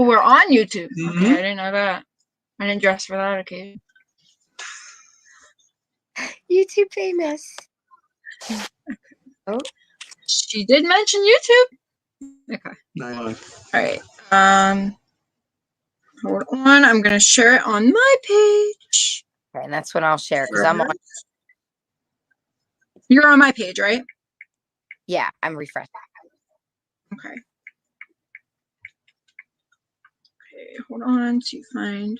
we're on YouTube. Mhm. Okay, I didn't know that. I didn't dress for that occasion. YouTube famous. Oh, She did mention YouTube. Okay. Nice. All right. Hold on. I'm gonna share it on my page. okay, and that's when I'll share because I'm on. You're on my page, right? Yeah, I'm refreshing. Okay. Okay. Hold on to find.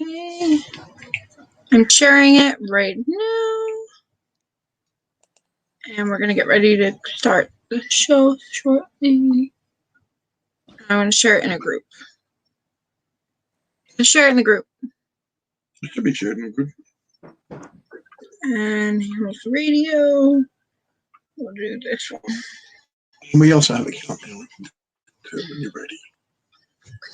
Okay. I'm sharing it right now. And we're going to get ready to start the show shortly. I want to share it in a group. Let's share it in the group. It should be shared in a group. And here's the radio. We'll do this one. And we also have a countdown when you're ready.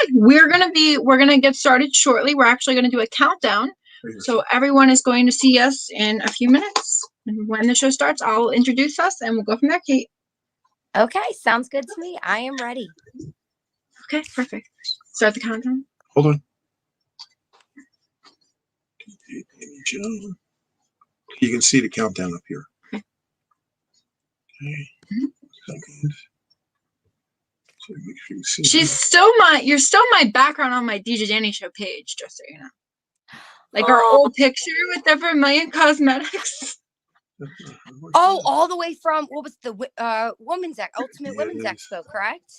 Okay. We're gonna get started shortly. We're actually gonna do a countdown. So everyone is going to see us in a few minutes. And when the show starts, I'll introduce us and we'll go from there, Kate. Okay, sounds good to me. I am ready. Okay, perfect. Start the countdown. Hold on. Dani Show. You can see the countdown up here. Okay. Second. So make sure you see You're still my background on my DJ Dani Show page, just so you know. Like our old picture with the Vermillion Cosmetics. Oh, all the way from what was the Women's Ultimate Women's Expo, correct?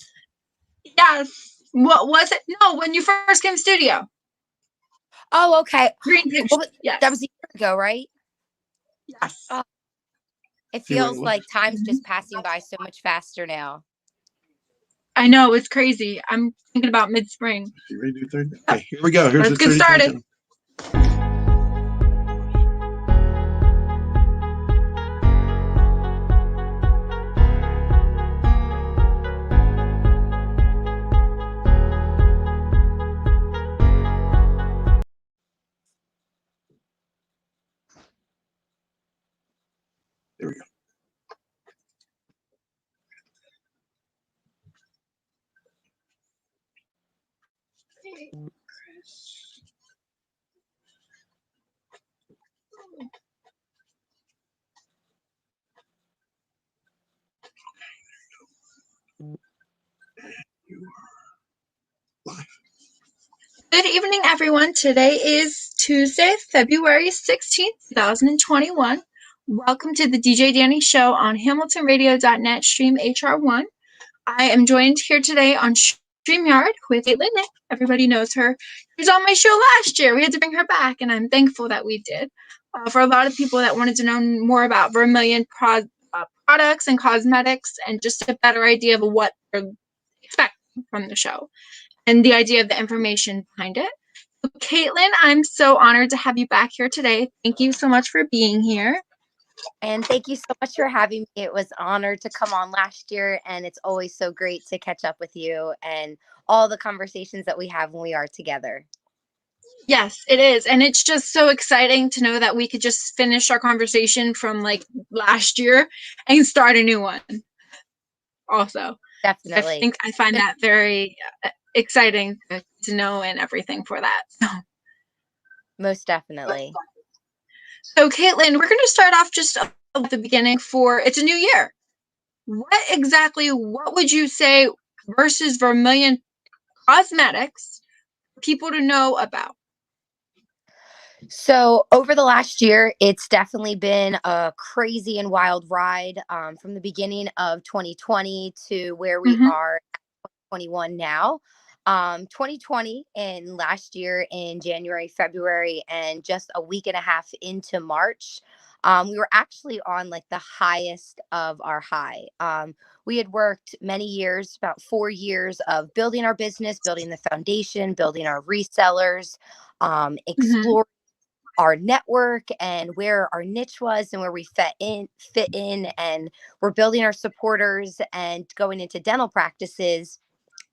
Yes. What was it? No, when you first came to studio. Oh, okay. Green picture. Yes. That was a year ago, right? Yes. It feels like time's just passing by so much faster now. I know, it's crazy. I'm thinking about mid-spring. You ready to do 30? Okay, here we go. Here's Let's get started. Countdown. There we go. You are live. Good evening, everyone. Today is Tuesday, February 16th, 2021. Welcome to the DJ Dani Show on HamiltonRadio.net stream HR1. I am joined here today on StreamYard with Caitlin. Everybody knows her. She was on my show last year. We had to bring her back, and I'm thankful that we did. For a lot of people that wanted to know more about Vermillion products and cosmetics and just a better idea of what to expect from the show and the idea of the information behind it. So, Caitlin, I'm so honored to have you back here today. Thank you so much for being here. And thank you so much for having me. It was an honor to come on last year, and it's always so great to catch up with you and all the conversations that we have when we are together. Yes, it is. And it's just so exciting to know that we could just finish our conversation from like last year and start a new one. Also, Definitely. I find that very exciting to know and everything for that. So. Most definitely. So, Caitlin, we're going to start off just at the beginning it's a new year. What would you say versus Vermillion Cosmetics people to know about? So over the last year, it's definitely been a crazy and wild ride from the beginning of 2020 to where we are at 2021 now. 2020 and last year in January, February, and just a week and a half into March, we were actually on like the highest of our high. We had worked many years, about 4 years of building our business, building the foundation, building our resellers, exploring our network and where our niche was and where we fit in, and we're building our supporters and going into dental practices.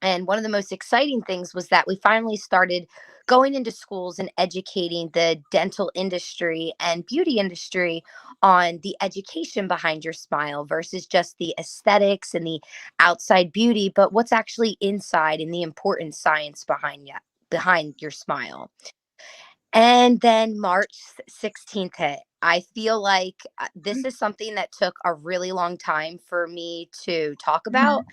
And one of the most exciting things was that we finally started going into schools and educating the dental industry and beauty industry on the education behind your smile versus just the aesthetics and the outside beauty, but what's actually inside and the important science behind your smile. And then March 16th hit. I feel like this is something that took a really long time for me to talk about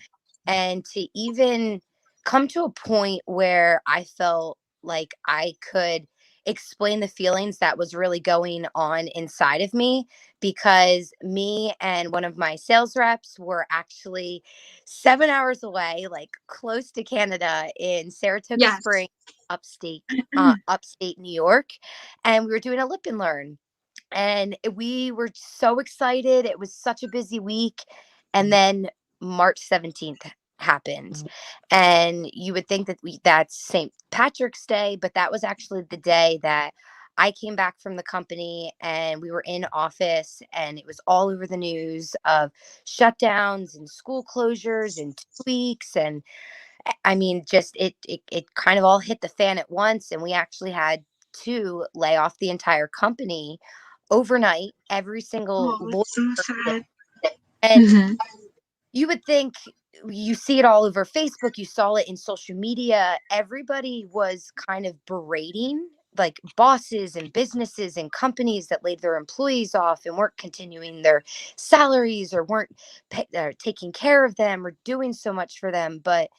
and to even come to a point where I felt like I could explain the feelings that was really going on inside of me, because me and one of my sales reps were actually 7 hours away, like close to Canada in Saratoga Yes. Springs, upstate New York, and we were doing a lip and learn. And we were so excited. It was such a busy week. And then March 17th happened. And you would think that that's St. Patrick's Day, but that was actually the day that I came back from the company and we were in office, and it was all over the news of shutdowns and school closures in 2 weeks. And I mean, just it kind of all hit the fan at once, and we actually had to lay off the entire company overnight, every single Oh, lawyer. it's so sad. And you would think, you see it all over Facebook, you saw it in social media. Everybody was kind of berating like bosses and businesses and companies that laid their employees off and weren't continuing their salaries or weren't taking care of them or doing so much for them. But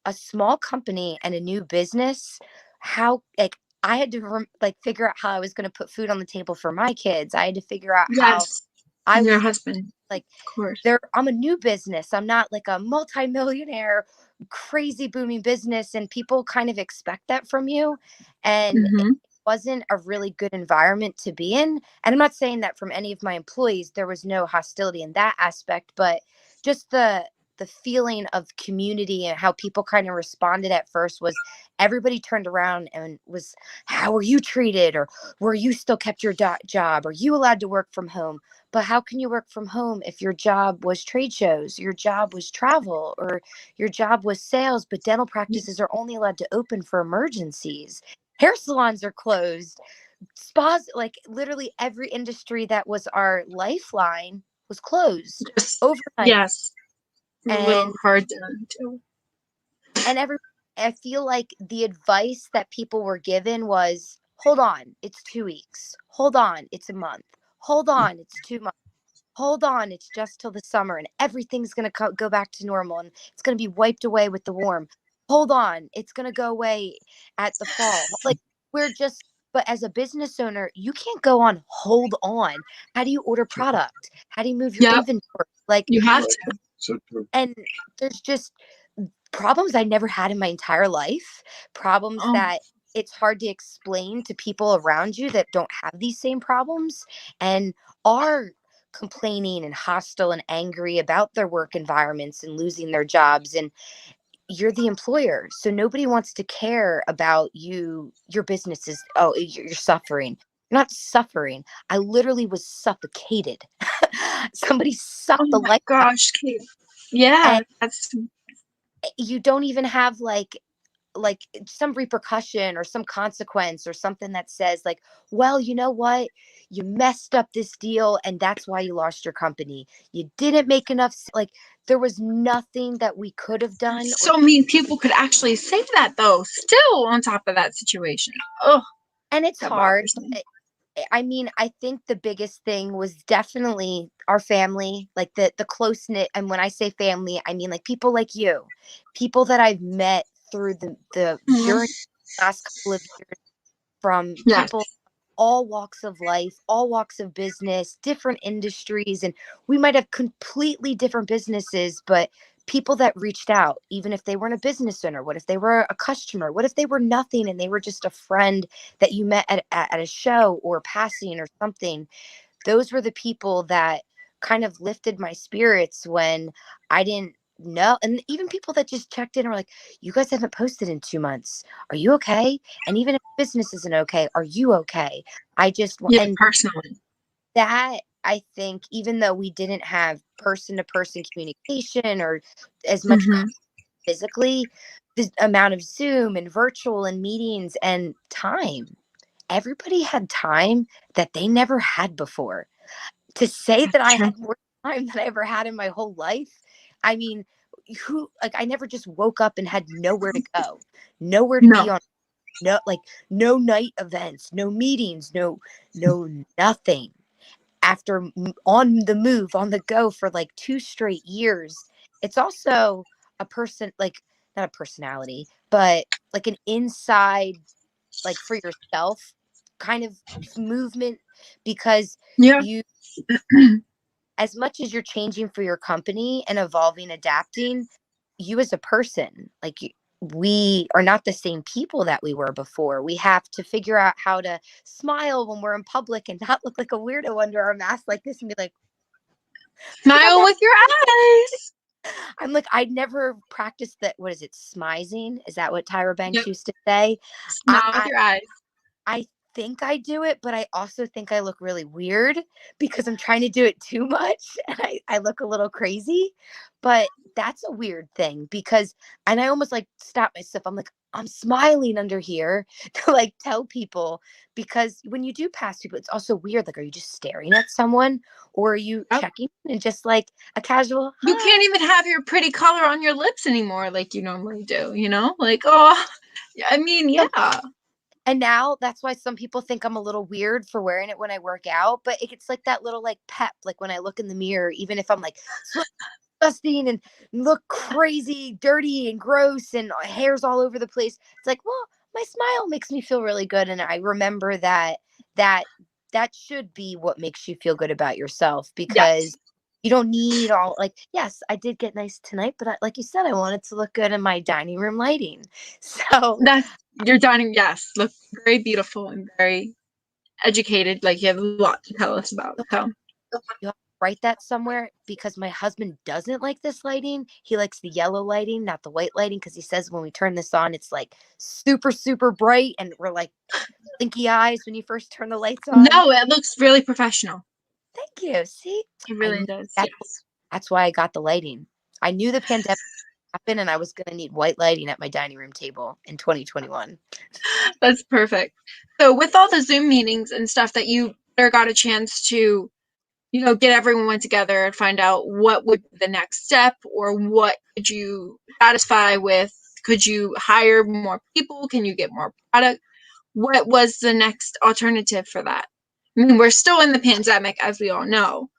a small company and a new business, how, like, I had to like figure out how I was going to put food on the table for my kids. I had to figure out how Yes. I Your was husband, like, of course. I'm a new business. I'm not like a multimillionaire, crazy booming business, and people kind of expect that from you. And it wasn't a really good environment to be in. And I'm not saying that from any of my employees. There was no hostility in that aspect, but just the feeling of community and how people kind of responded at first was everybody turned around and was, how were you treated? Or were you still kept your job? Are you allowed to work from home? But how can you work from home if your job was trade shows, your job was travel, or your job was sales, but dental practices are only allowed to open for emergencies? Hair salons are closed. Spas, like literally every industry that was our lifeline was closed Just, overnight. yes. A little And hard to. every I feel like the advice that people were given was, hold on, it's 2 weeks. Hold on, it's a month. Hold on, it's 2 months. Hold on, it's just till the summer and everything's going to go back to normal and it's going to be wiped away with the warm. Hold on, it's going to go away at the fall. Like, we're just, but as a business owner, you can't go on hold on. How do you order product? How do you move your Yep. inventory? Like, You have to. So true. and there's just problems I never had in my entire life, problems Oh, that it's hard to explain to people around you that don't have these same problems and are complaining and hostile and angry about their work environments and losing their jobs. And you're the employer, so nobody wants to care about you. Your business is, oh, you're suffering. You're not suffering. I literally was suffocated. Somebody oh sucked the my life out. gosh, Kate. Yeah, And that's you don't even have like some repercussion or some consequence or something that says like, well, you know what, you messed up this deal and that's why you lost your company. You didn't make enough like, there was nothing that we could have done. so mean. People could actually say that though, still on top of that situation. Oh, And it's that hard. bothers me. I mean, I think the biggest thing was definitely our family, like the close knit. And when I say family, I mean like people like you, people that I've met through the Mhm. journey the last couple of years, from Yes. people all walks of life, all walks of business, different industries. And we might have completely different businesses, but people that reached out, even if they weren't a business owner, what if they were a customer? What if they were nothing and they were just a friend that you met at a show or passing or something? Those were the people that kind of lifted my spirits when I didn't know. And even people that just checked in and were like, you guys haven't posted in 2 months. Are you okay? And even if business isn't okay, are you okay? I just, Yeah, and personally. that, I think, even though we didn't have person to person communication or as much Mhm. physically, the amount of Zoom and virtual and meetings and time. Everybody had time that they never had before. To say that I had more time than I ever had in my whole life, I mean, I never just woke up and had nowhere to go, nowhere to be on, no night events, no meetings, no nothing. After on the move, on the go for like 2 straight years, it's also a person, like, not a personality, but like an inside, like, for yourself kind of movement, because Yeah. you, as much as you're changing for your company and evolving, adapting, you as a person, like, we are not the same people that we were before. We have to figure out how to smile when we're in public and not look like a weirdo under our mask like this and be like, Smile with your eyes. I'm like, I'd never practiced that. What is it? Smizing? Is that what Tyra Banks Yep. used to say? Smile with your eyes. I think I do it, but I also think I look really weird because I'm trying to do it too much and I look a little crazy. But that's a weird thing because, and I almost like stop myself. I'm like, I'm smiling under here to like tell people, because when you do pass people, it's also weird. Like, are you just staring at someone or are you checking and just like a casual hi? You can't even have your pretty color on your lips anymore like you normally do, you know? Like, oh, I mean, yeah. And now that's why some people think I'm a little weird for wearing it when I work out, but it's like that little like pep, like when I look in the mirror, even if I'm like disgusting and look crazy, dirty and gross and hair's all over the place. It's like, well, my smile makes me feel really good. And I remember that should be what makes you feel good about yourself, because you don't need all, like, yes, I did get nice tonight, but like you said, I wanted to look good in my dining room lighting. So That's your dining, yes, look very beautiful and very educated. Like, you have a lot to tell us about. So you'll write that somewhere, because my husband doesn't like this lighting. He likes the yellow lighting, not the white lighting, because he says when we turn this on, it's like super, super bright and we're like blinky eyes when you first turn the lights on. no, it looks really professional. Thank you. See, It really does. that's why I got the lighting. I knew the pandemic happened and I was going to need white lighting at my dining room table in 2021. That's perfect. So with all the Zoom meetings and stuff that you better got a chance to, you know, get everyone together and find out what would be the next step, or what could you satisfy with? Could you hire more people? Can you get more product? What was the next alternative for that? I mean, we're still in the pandemic, as we all know.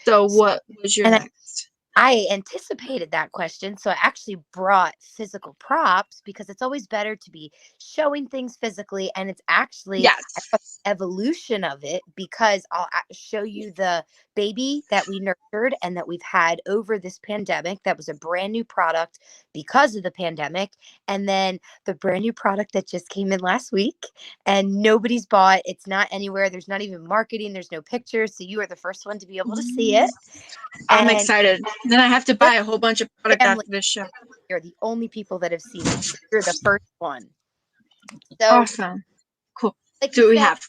So what was your next? I anticipated that question, so I actually brought physical props, because it's always better to be showing things physically, and it's actually evolution of it, because I'll show you the baby that we nurtured and that we've had over this pandemic. That was a brand new product because of the pandemic, and then the brand new product that just came in last week and nobody's bought. It's not anywhere. There's not even marketing. There's no pictures, so you are the first one to be able to see it. I'm excited. Then I have to buy a whole bunch of product after this show. You're the only people that have seen it. So you're the first one. So awesome. Cool. Like, so we have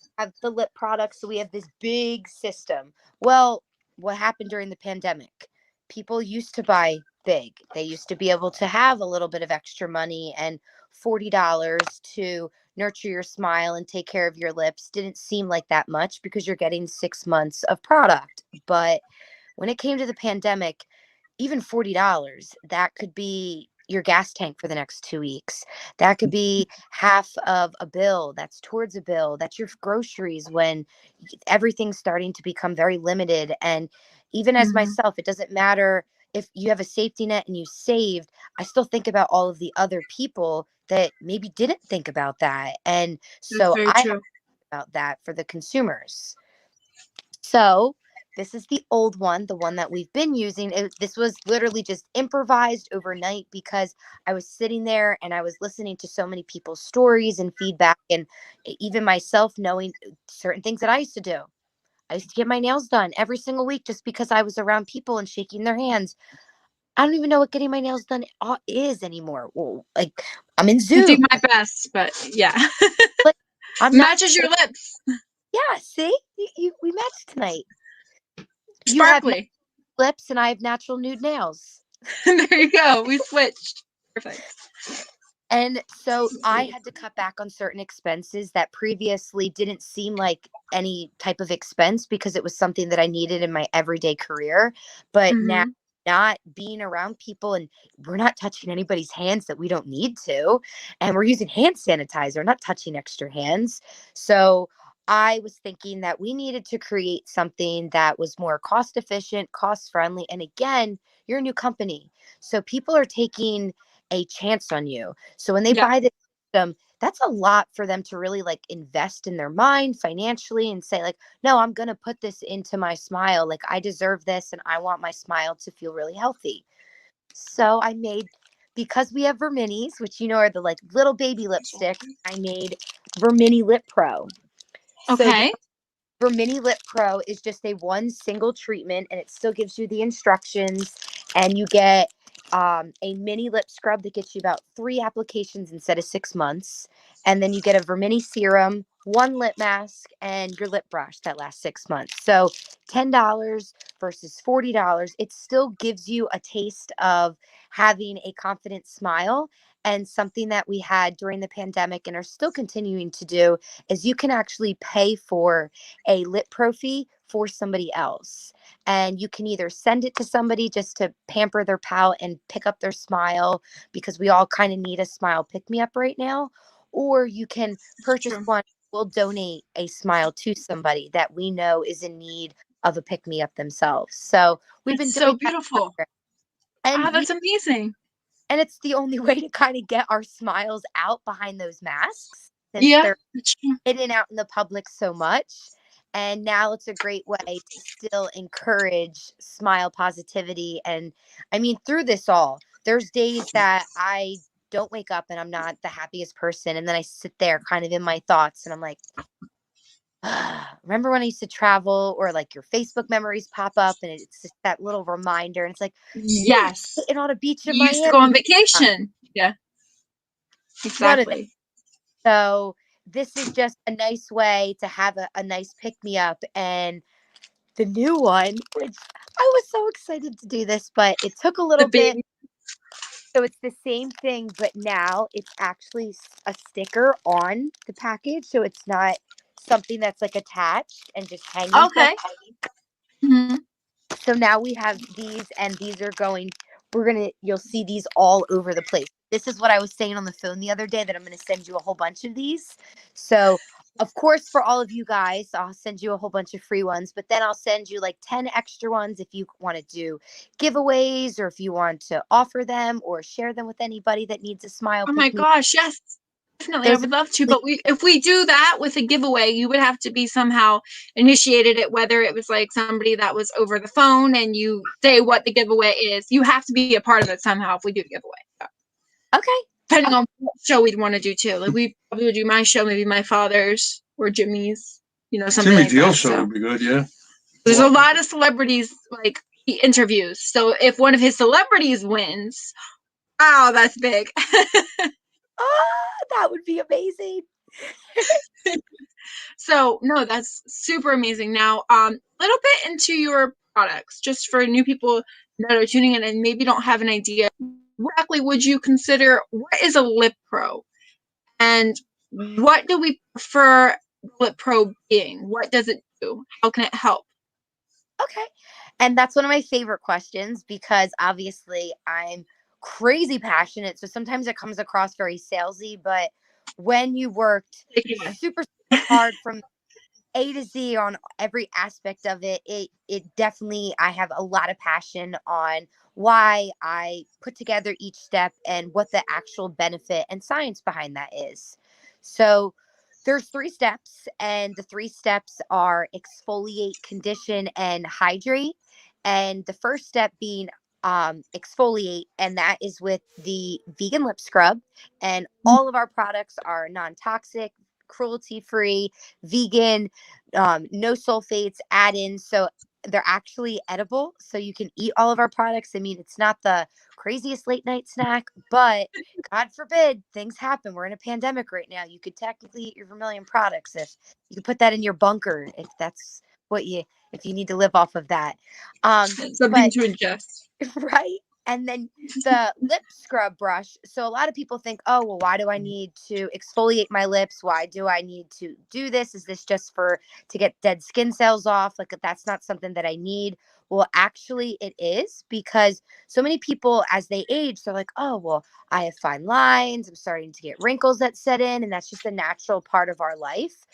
the lip products. So we have this big system. Well, what happened during the pandemic? People used to buy big. They used to be able to have a little bit of extra money, and $40 to nurture your smile and take care of your lips didn't seem like that much, because you're getting 6 months of product. But when it came to the pandemic, even $40, that could be your gas tank for the next 2 weeks. That could be half of a bill. That's towards a bill. That's your groceries when everything's starting to become very limited. And even as myself, it doesn't matter if you have a safety net and you saved. I still think about all of the other people that maybe didn't think about that. And so I have about that for the consumers. So this is the old one, the one that we've been using. This was literally just improvised overnight, because I was sitting there and I was listening to so many people's stories and feedback, and even myself knowing certain things that I used to do. I used to get my nails done every single week just because I was around people and shaking their hands. I don't even know what getting my nails done is anymore. Well, like, I'm in Zoom. I do my best, but yeah. Like, matches your lips. Yeah, see? We matched tonight. Sparkly. You have lips and I have natural nude nails. There you go. We switched. Perfect. And so I had to cut back on certain expenses that previously didn't seem like any type of expense because it was something that I needed in my everyday career. But now, Mm-hmm. not being around people, and we're not touching anybody's hands that we don't need to. And we're using hand sanitizer, not touching extra hands. So I was thinking that we needed to create something that was more cost efficient, cost friendly. And again, you're a new company. So people are taking a chance on you. So when they Yeah. buy the system, that's a lot for them to really like invest in their mind financially and say like, no, I'm going to put this into my smile. Like I deserve this and I want my smile to feel really healthy. So I made, because we have Verminis, which are the like little baby lipsticks, I made Vermini Lip Pro. So Okay. Vermini Lip Pro is just a one single treatment, and it still gives you the instructions, and you get a mini lip scrub that gets you about 3 applications instead of 6 months. And then you get a Vermini serum, one lip mask, and your lip brush that lasts 6 months. So $10 versus $40. It still gives you a taste of having a confident smile. And something that we had during the pandemic and are still continuing to do is you can actually pay for a lip pro fee for somebody else. And you can either send it to somebody just to pamper their palate and pick up their smile, because we all kind of need a smile pick me up right now. Or you can purchase True. one. We'll donate a smile to somebody that we know is in need of a pick me up themselves. So we've been That's so doing that beautiful. program. Ah, And that's amazing. it's the only way to kind of get our smiles out behind those masks, since Yeah, they're that's true. hidden out in the public so much. And now it's a great way to still encourage smile positivity. And I mean, through this all, there's days that I don't wake up and I'm not the happiest person. And then I sit there kind of in my thoughts and I'm like, remember when I used to travel, or like your Facebook memories pop up and it's just that little reminder. And it's like, Yes. sitting on a beach in You used to go Miami. on vacation. Yeah, None of it. exactly. So this is just a nice way to have a nice pick me up. And the new one, which I was so excited to do this, but it took a The little bit. baby. So it's the same thing, but now it's actually a sticker on the package. So it's not something that's like attached and just hanging from. Okay. Hmm. So now we have these, and these are going, you'll see these all over the place. This is what I was saying on the phone the other day, that I'm going to send you a whole bunch of these. So, of course, for all of you guys, I'll send you a whole bunch of free ones, but then I'll send you like 10 extra ones if you want to do giveaways, or if you want to offer them or share them with anybody that needs a smile Oh my pick me. gosh, yes. Definitely, I There's would love to. But if we do that with a giveaway, you would have to be somehow initiated it, whether it was like somebody that was over the phone and you say what the giveaway is. You have to be a part of it somehow if we do the giveaway. okay. Depending on what show we'd want to do too. Like we probably would do my show, maybe my father's or Jimmy's, something Timmy like Deal that. show So would be good, yeah. there's a lot of celebrities like he interviews. So if one of his celebrities wins, wow, that's big. That would be amazing. So no, that's super amazing. Now, little bit into your products, just for new people that are tuning in and maybe don't have an idea. What exactly would you consider? What is a lip pro, and what do we prefer lip pro being? What does it do? How can it help? Okay. And that's one of my favorite questions, because obviously I'm crazy passionate. So sometimes it comes across very salesy, but when you worked Yeah. super, super hard from A to Z on every aspect of it, it definitely, I have a lot of passion on why I put together each step and what the actual benefit and science behind that is. So there's 3 steps, and the 3 steps are exfoliate, condition, and hydrate. And the first step being exfoliate, and that is with the vegan lip scrub. And all of our products are non-toxic, cruelty-free, vegan, no sulfates add-ins. So they're actually edible. So you can eat all of our products. I mean, it's not the craziest late night snack, but God forbid things happen. We're in a pandemic right now. You could technically eat your Vermillion products, if you could put that in your bunker, if that's what if you need to live off of that. Something But to ingest. right. And then the lip scrub brush. So a lot of people think, oh, well, why do I need to exfoliate my lips? Why do I need to do this? Is this just to get dead skin cells off? Like, that's not something that I need. Well, actually it is, because so many people, as they age, they're like, oh, well, I have fine lines. I'm starting to get wrinkles that set in. And that's just a natural part of our life.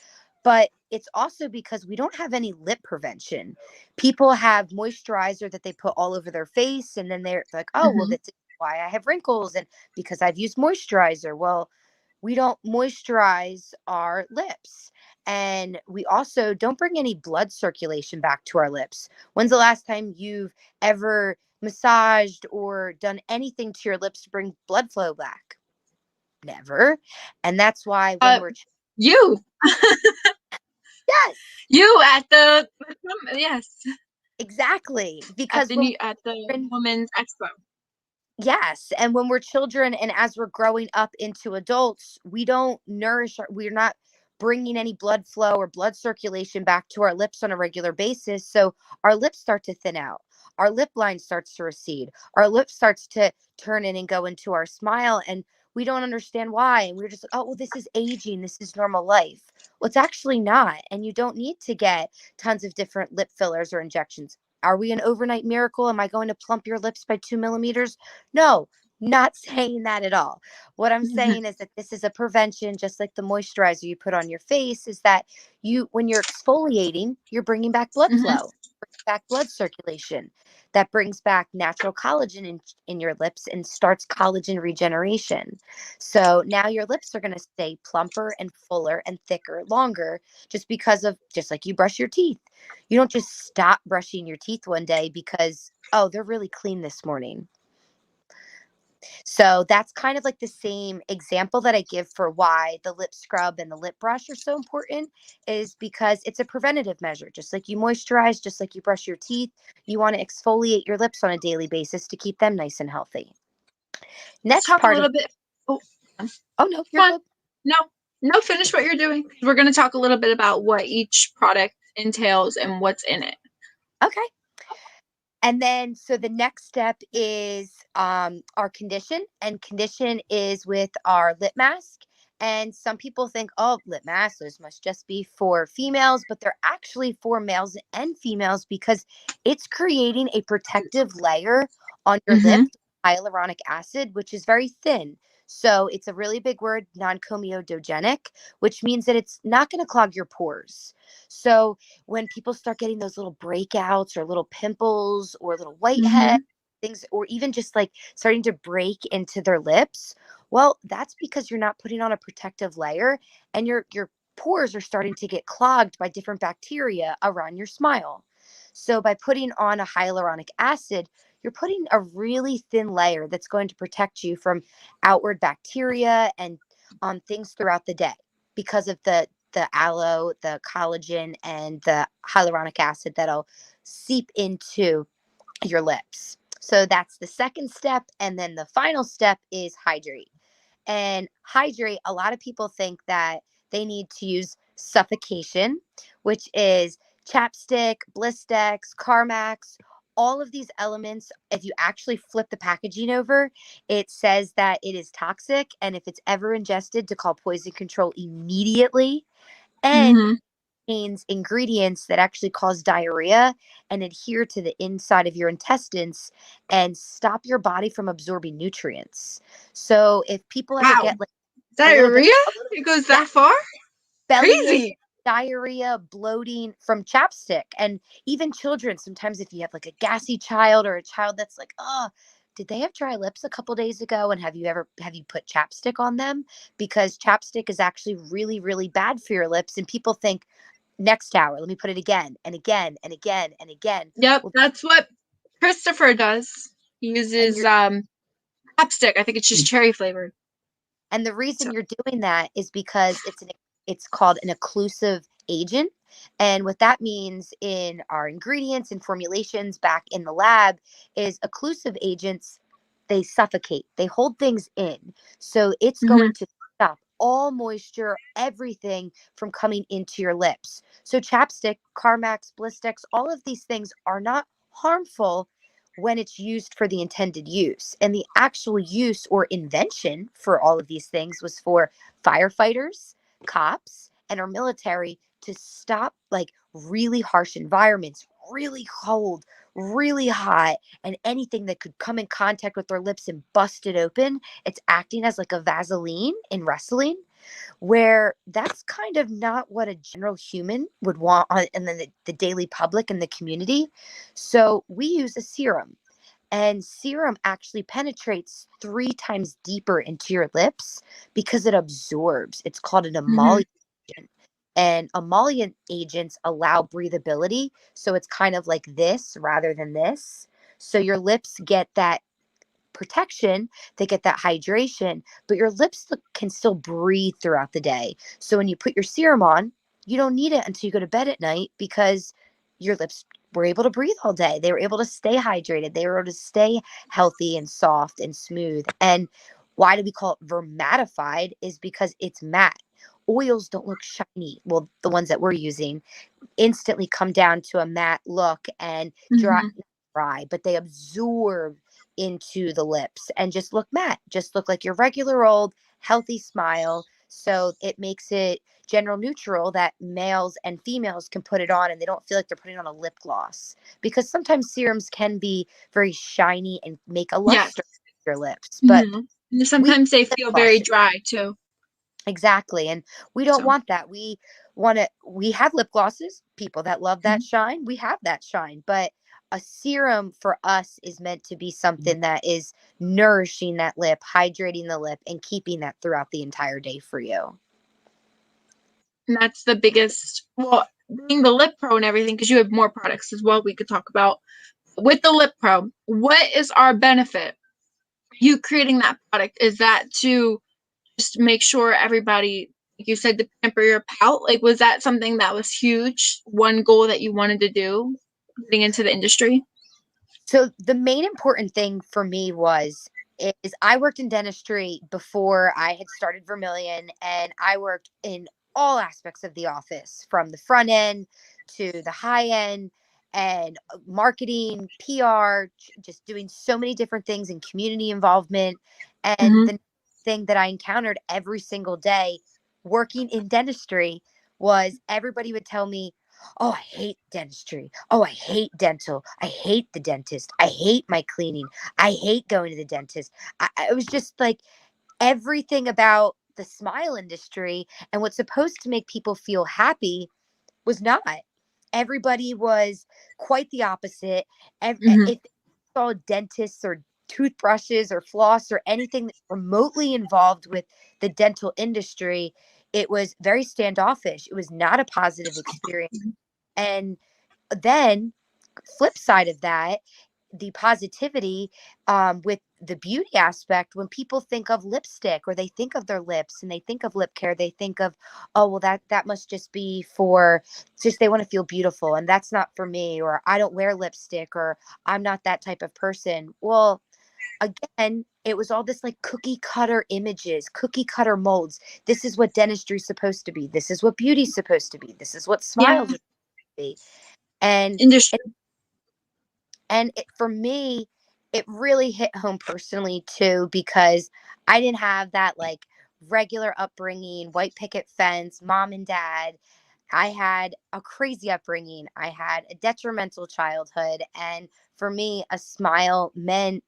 But it's also because we don't have any lip prevention. People have moisturizer that they put all over their face, and then they're like, oh, well, Mm-hmm. that's why I have wrinkles, and because I've used moisturizer. Well, we don't moisturize our lips. And we also don't bring any blood circulation back to our lips. When's the last time you've ever massaged or done anything to your lips to bring blood flow back? Never. And that's why when we're You, yes, you at the yes, exactly. at Because the when at the we're Women's Expo. yes, and when we're children and as we're growing up into adults, we don't we're not bringing any blood flow or blood circulation back to our lips on a regular basis. So our lips start to thin out. Our lip line starts to recede. Our lip starts to turn in and go into our smile, and we don't understand why. And we're just like, oh, well, this is aging. This is normal life. Well, it's actually not. And you don't need to get tons of different lip fillers or injections. Are we an overnight miracle? Am I going to plump your lips by 2 millimeters? No, not saying that at all. What I'm Mm-hmm. saying is that this is a prevention, just like the moisturizer you put on your face, is that when you're exfoliating, you're bringing back blood Mm-hmm. flow, back blood circulation. That brings back natural collagen in your lips and starts collagen regeneration. So now your lips are going to stay plumper and fuller and thicker longer, just like you brush your teeth. You don't just stop brushing your teeth one day because, oh, they're really clean this morning. So that's kind of like the same example that I give for why the lip scrub and the lip brush are so important, is because it's a preventative measure. Just like you moisturize, just like you brush your teeth, you want to exfoliate your lips on a daily basis to keep them nice and healthy. Let's Next talk a part of, little bit. Oh, oh no, you're come on. good. No, no, finish what you're doing. We're going to talk a little bit about what each product entails and what's in it. Okay. And then, so the next step is our condition, and condition is with our lip mask. And some people think, oh, lip masks, those must just be for females, but they're actually for males and females because it's creating a protective layer on your lip, Mm-hmm. hyaluronic acid, which is very thin. So it's a really big word, non-comedogenic, which means that it's not going to clog your pores. So when people start getting those little breakouts or little pimples or little Mm-hmm. whiteheads, things, or even just like starting to break into their lips, well, that's because you're not putting on a protective layer, and your pores are starting to get clogged by different bacteria around your smile. So by putting on a hyaluronic acid, you're putting a really thin layer that's going to protect you from outward bacteria and things throughout the day because of the aloe, the collagen, and the hyaluronic acid that'll seep into your lips. So that's the second step. And then the final step is hydrate. And hydrate, a lot of people think that they need to use suffocation, which is chapstick, Blistex, Carmax, all of these elements. If you actually flip the packaging over, it says that it is toxic. And if it's ever ingested, to call poison control immediately. And Mm-hmm. contains ingredients that actually cause diarrhea and adhere to the inside of your intestines and stop your body from absorbing nutrients. So if people ever Wow. get like a little bit, Diarrhea? It goes yeah, that far? bellyache, Crazy. diarrhea, bloating from chapstick, and even children, sometimes if you have like a gassy child or a child that's like, oh, did they have dry lips a couple days ago, and have you put chapstick on them? Because chapstick is actually really, really bad for your lips, and people think, next hour, let me put it again and again and again and again. Yep, Well, that's what Christopher does. He and uses you're chapstick. I think it's just cherry flavored. and the So, reason you're doing that is because it's called an occlusive agent. And what that means in our ingredients and formulations back in the lab is occlusive agents, they suffocate, they hold things in. So it's mm-hmm. going to stop all moisture, everything from coming into your lips. So chapstick, Carmax, Blistex, all of these things are not harmful when it's used for the intended use. And the actual use or invention for all of these things was for firefighters, cops, and our military to stop like really harsh environments, really cold, really hot, and anything that could come in contact with their lips and bust it open. It's acting as like a Vaseline in wrestling, where that's kind of not what a general human would want and then the daily public and the community. So we use a serum, and serum actually penetrates 3 times deeper into your lips because it absorbs. It's called an emollient agent. And emollient agents allow breathability. So it's kind of like this rather than this. So your lips get that protection, they get that hydration, but your lips can still breathe throughout the day. So when you put your serum on, you don't need it until you go to bed at night because your lips were able to breathe all day. They were able to stay hydrated. They were able to stay healthy and soft and smooth. And why do we call it vermatified is because it's matte. Oils don't look shiny. Well, the ones that we're using instantly come down to a matte look and dry, but they absorb into the lips and just look matte, just look like your regular old healthy smile. So it makes it general neutral that males and females can put it on and they don't feel like they're putting on a lip gloss, because sometimes serums can be very shiny and make a Yes. luster in your lips, but sometimes they feel very dry too. Exactly. And we don't want that. We have lip glosses, people that love that shine. We have that shine, but a serum for us is meant to be something that is nourishing that lip, hydrating the lip, and keeping that throughout the entire day for you. And that's the biggest, well, being the Lip Pro and everything, because you have more products as well we could talk about. With the Lip Pro, what is our benefit? You creating that product, is that to just make sure everybody, like you said, to pamper your pout? Like, was that something that was huge? One goal that you wanted to do getting into the industry? So the main important thing for me is I worked in dentistry before I had started Vermillion, and I worked in all aspects of the office, from the front end to the high end, and marketing, PR, just doing so many different things in community involvement. And the thing that I encountered every single day working in dentistry was everybody would tell me, "Oh, I hate dentistry. Oh, I hate dental. I hate the dentist. I hate my cleaning. I hate going to the dentist." It was just like everything about the smile industry and what's supposed to make people feel happy was not. Everybody was quite the opposite. If you saw dentists or toothbrushes or floss or anything remotely involved with the dental industry, it was very standoffish. It was not a positive experience. And then, flip side of that, the positivity with the beauty aspect, when people think of lipstick or they think of their lips and they think of lip care, they think of, oh, well, that must just be for just they want to feel beautiful. And that's not for me, or I don't wear lipstick, or I'm not that type of person. Well, again, it was all this like cookie cutter images, cookie cutter molds. This is what dentistry is supposed to be. This is what beauty's supposed to be. This is what smiles are supposed to be. And Industry. for me, it really hit home personally too, because I didn't have that like regular upbringing, white picket fence, mom and dad. I had a crazy upbringing. I had a detrimental childhood. And for me, a smile meant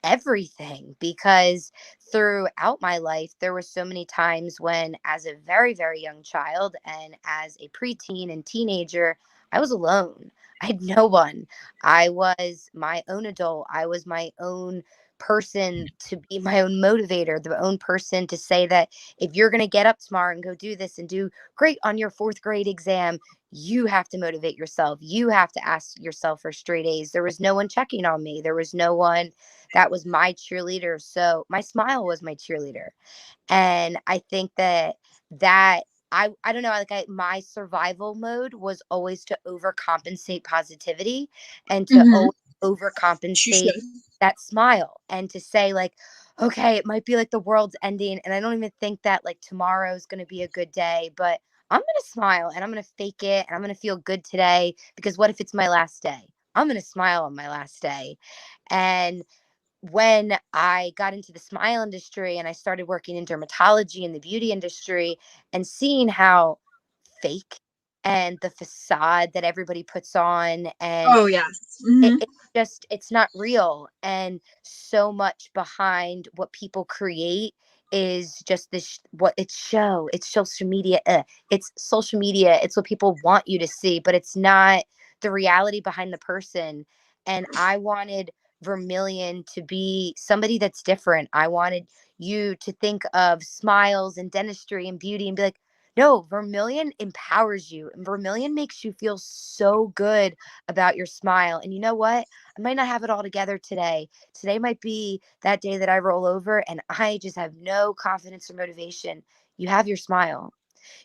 everything, because throughout my life there were so many times when, as a very very young child and as a preteen and teenager, I was alone. I had no one. I was my own adult. I was my own person to be my own motivator, the own person to say that if you're going to get up tomorrow and go do this and do great on your 4th grade exam, you have to motivate yourself. You have to ask yourself for straight A's. There was no one checking on me. There was no one that was my cheerleader. So my smile was my cheerleader. And I think that I don't know, like my survival mode was always to overcompensate positivity and to overcompensate that smile, and to say like, okay, it might be like the world's ending and I don't even think that like tomorrow is going to be a good day, but I'm going to smile and I'm going to fake it and I'm going to feel good today, because what if it's my last day? I'm going to smile on my last day. And when I got into the smile industry and I started working in dermatology and the beauty industry and seeing how fake and the facade that everybody puts on, and Oh, yes. Mhm. it's not real. And so much behind what people create is just this, it's social media. It's social media. It's what people want you to see, but it's not the reality behind the person. And I wanted Vermillion to be somebody that's different. I wanted you to think of smiles and dentistry and beauty and be like, no, Vermillion empowers you. And Vermillion makes you feel so good about your smile. And you know what? I might not have it all together today. Today might be that day that I roll over and I just have no confidence or motivation. You have your smile.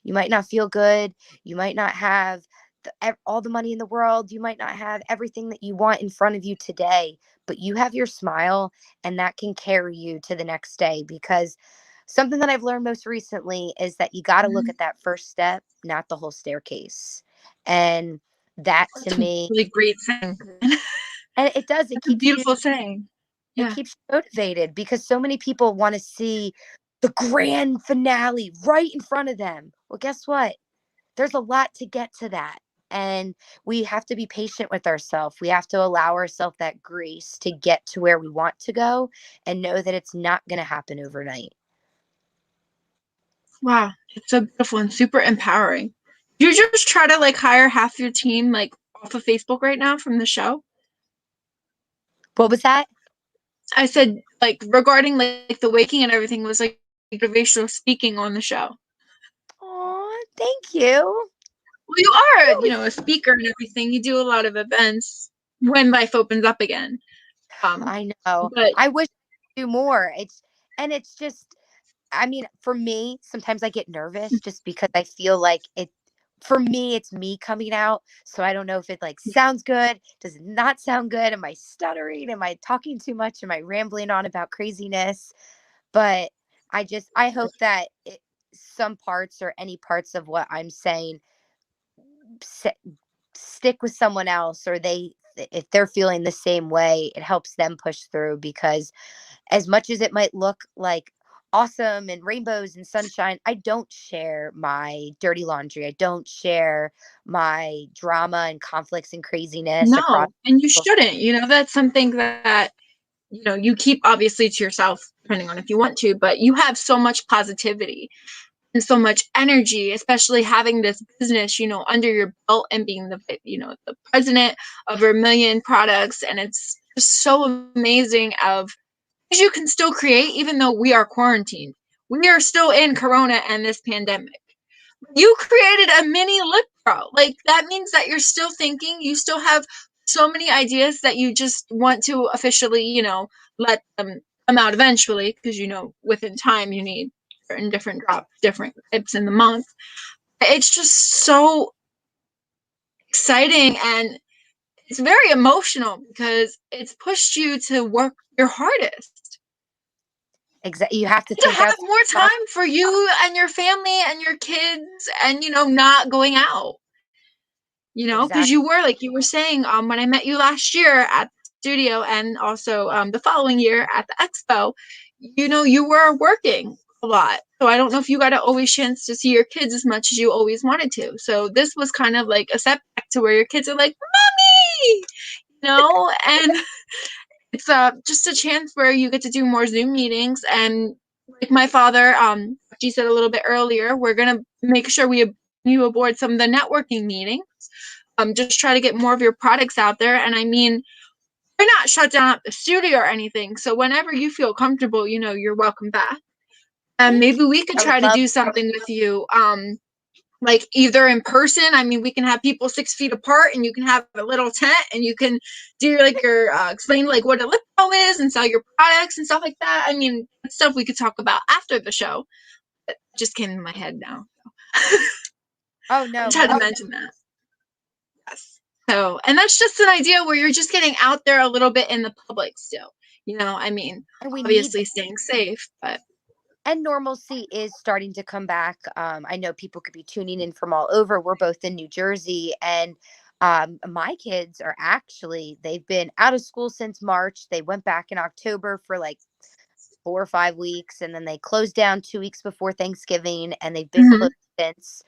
You might not feel good. You might not have all the money in the world. You might not have everything that you want in front of you today, but you have your smile, and that can carry you to the next day. Because something that I've learned most recently is that you got to look Mhm. at that first step, not the whole staircase. And that to That's a me, really great saying. and it does, That's a beautiful saying. it Yeah. keeps you motivated, because so many people want to see the grand finale right in front of them. Well, guess what? There's a lot to get to that. And we have to be patient with ourselves. We have to allow ourselves that grace to get to where we want to go, and know that it's not going to happen overnight. Wow. It's so beautiful and super empowering. Do you just try to like hire half your team like off of Facebook right now from the show? What was that? I said like regarding like the waking and everything was like motivational speaking on the show. Oh, thank you. Well, you I are, always, a speaker and everything. You do a lot of events when life opens up again. Um, I know. but I wish I could do more. It's just, I mean, for me, sometimes I get nervous just because I feel like for me, it's me coming out. So I don't know if it like sounds good. Does it not sound good? Am I stuttering? Am I talking too much? Am I rambling on about craziness? But I hope that some parts or any parts of what I'm saying s- stick with someone else, or if they're feeling the same way, it helps them push through. Because as much as it might look like awesome and rainbows and sunshine, I don't share my dirty laundry. I don't share my drama and conflicts and craziness across no, and you social. shouldn't. That's something that you keep obviously to yourself, depending on if you want to, but you have so much positivity and so much energy, especially having this business, under your belt and being the president of Vermillion products. And it's just so amazing of because you can still create even though we are quarantined. We are still in Corona and this pandemic. You created a mini lip pro. Like that means that you're still thinking, you still have so many ideas that you just want to officially, let them come out eventually because within time you need certain different drops, different types in the month. It's just so exciting and it's very emotional because it's pushed you to work your hardest. Exactly. You have to To think have outside more the box. time for you and your family and your kids and not going out. Because Exactly. you were saying, when I met you last year at the studio and also the following year at the expo, you were working a lot. So I don't know if you got a always chance to see your kids as much as you always wanted to. So this was kind of like a setback to where your kids are like, "Mommy!" and it's just a chance where you get to do more Zoom meetings and like my father, she said a little bit earlier, we're gonna make sure we you aboard some of the networking meetings, just try to get more of your products out there. And I mean, we're not shut down at the studio or anything. So whenever you feel comfortable, you're welcome back. And Thank you. maybe we could I would try to love. do something with you. Like either in person. I mean, we can have people 6 feet apart, and you can have a little tent, and you can do like your explain like what a lip pro is and sell your products and stuff like that. I mean, that's stuff we could talk about after the show. It just came in my head now. Oh I no, tried to most. mention that. Yes. So, and that's just an idea where you're just getting out there a little bit in the public still. I mean, And we need obviously staying safe, but and normalcy is starting to come back. I know people could be tuning in from all over. We're both in New Jersey, and My kids are actually, they've been out of school since March. They went back in October for like 4 or 5 weeks, and then they closed down 2 weeks before Thanksgiving, and they've been closed since.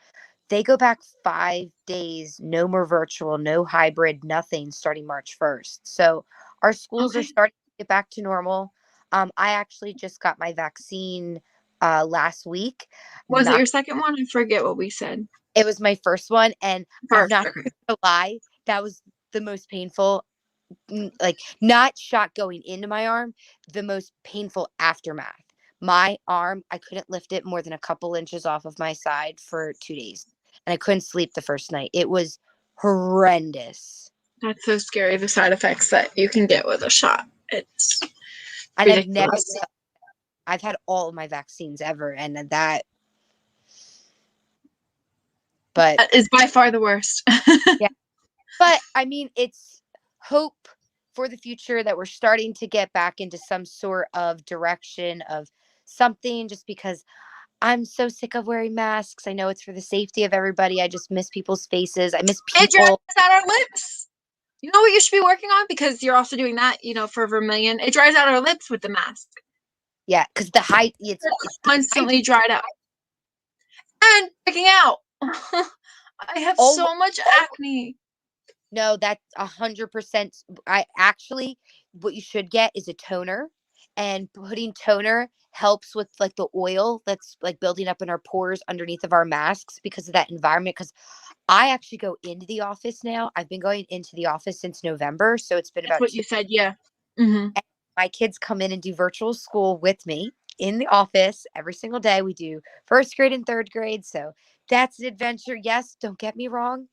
They go back 5 days, no more virtual, no hybrid, nothing, starting March 1st. So our schools are starting to get back to normal. I actually just got my vaccine last week. Was it Not, your second one? I forget what we said. it was my first one, and I'm First, not okay. gonna lie, that was the most painful. Like, not shot going into my arm, the most painful aftermath. My arm, I couldn't lift it more than a couple inches off of my side for 2 days, and I couldn't sleep the first night. It was horrendous. That's so scary, the side effects that you can get with a shot. It's And ridiculous. I've had all of my vaccines ever, and that is by far the worst. Yeah. But I mean, it's hope for the future that we're starting to get back into some sort of direction of something, just because I'm so sick of wearing masks. I know it's for the safety of everybody. I just miss people's faces. I miss It dries people. out our lips. You know what you should be working on? Because you're also doing that, for Vermillion. It dries out our lips with the mask. Yeah, because it's Constantly dried out. And picking out. I have so much acne. No, that's 100%. I actually, what you should get is a toner, and putting toner helps with like the oil that's like building up in our pores underneath of our masks because of that environment. Because I actually go into the office now. I've been going into the office since November, so it's been That's about what 2. you said, yeah. Mm-hmm. My kids come in and do virtual school with me in the office every single day. We do first grade and third grade, so that's an adventure. Yes, don't get me wrong.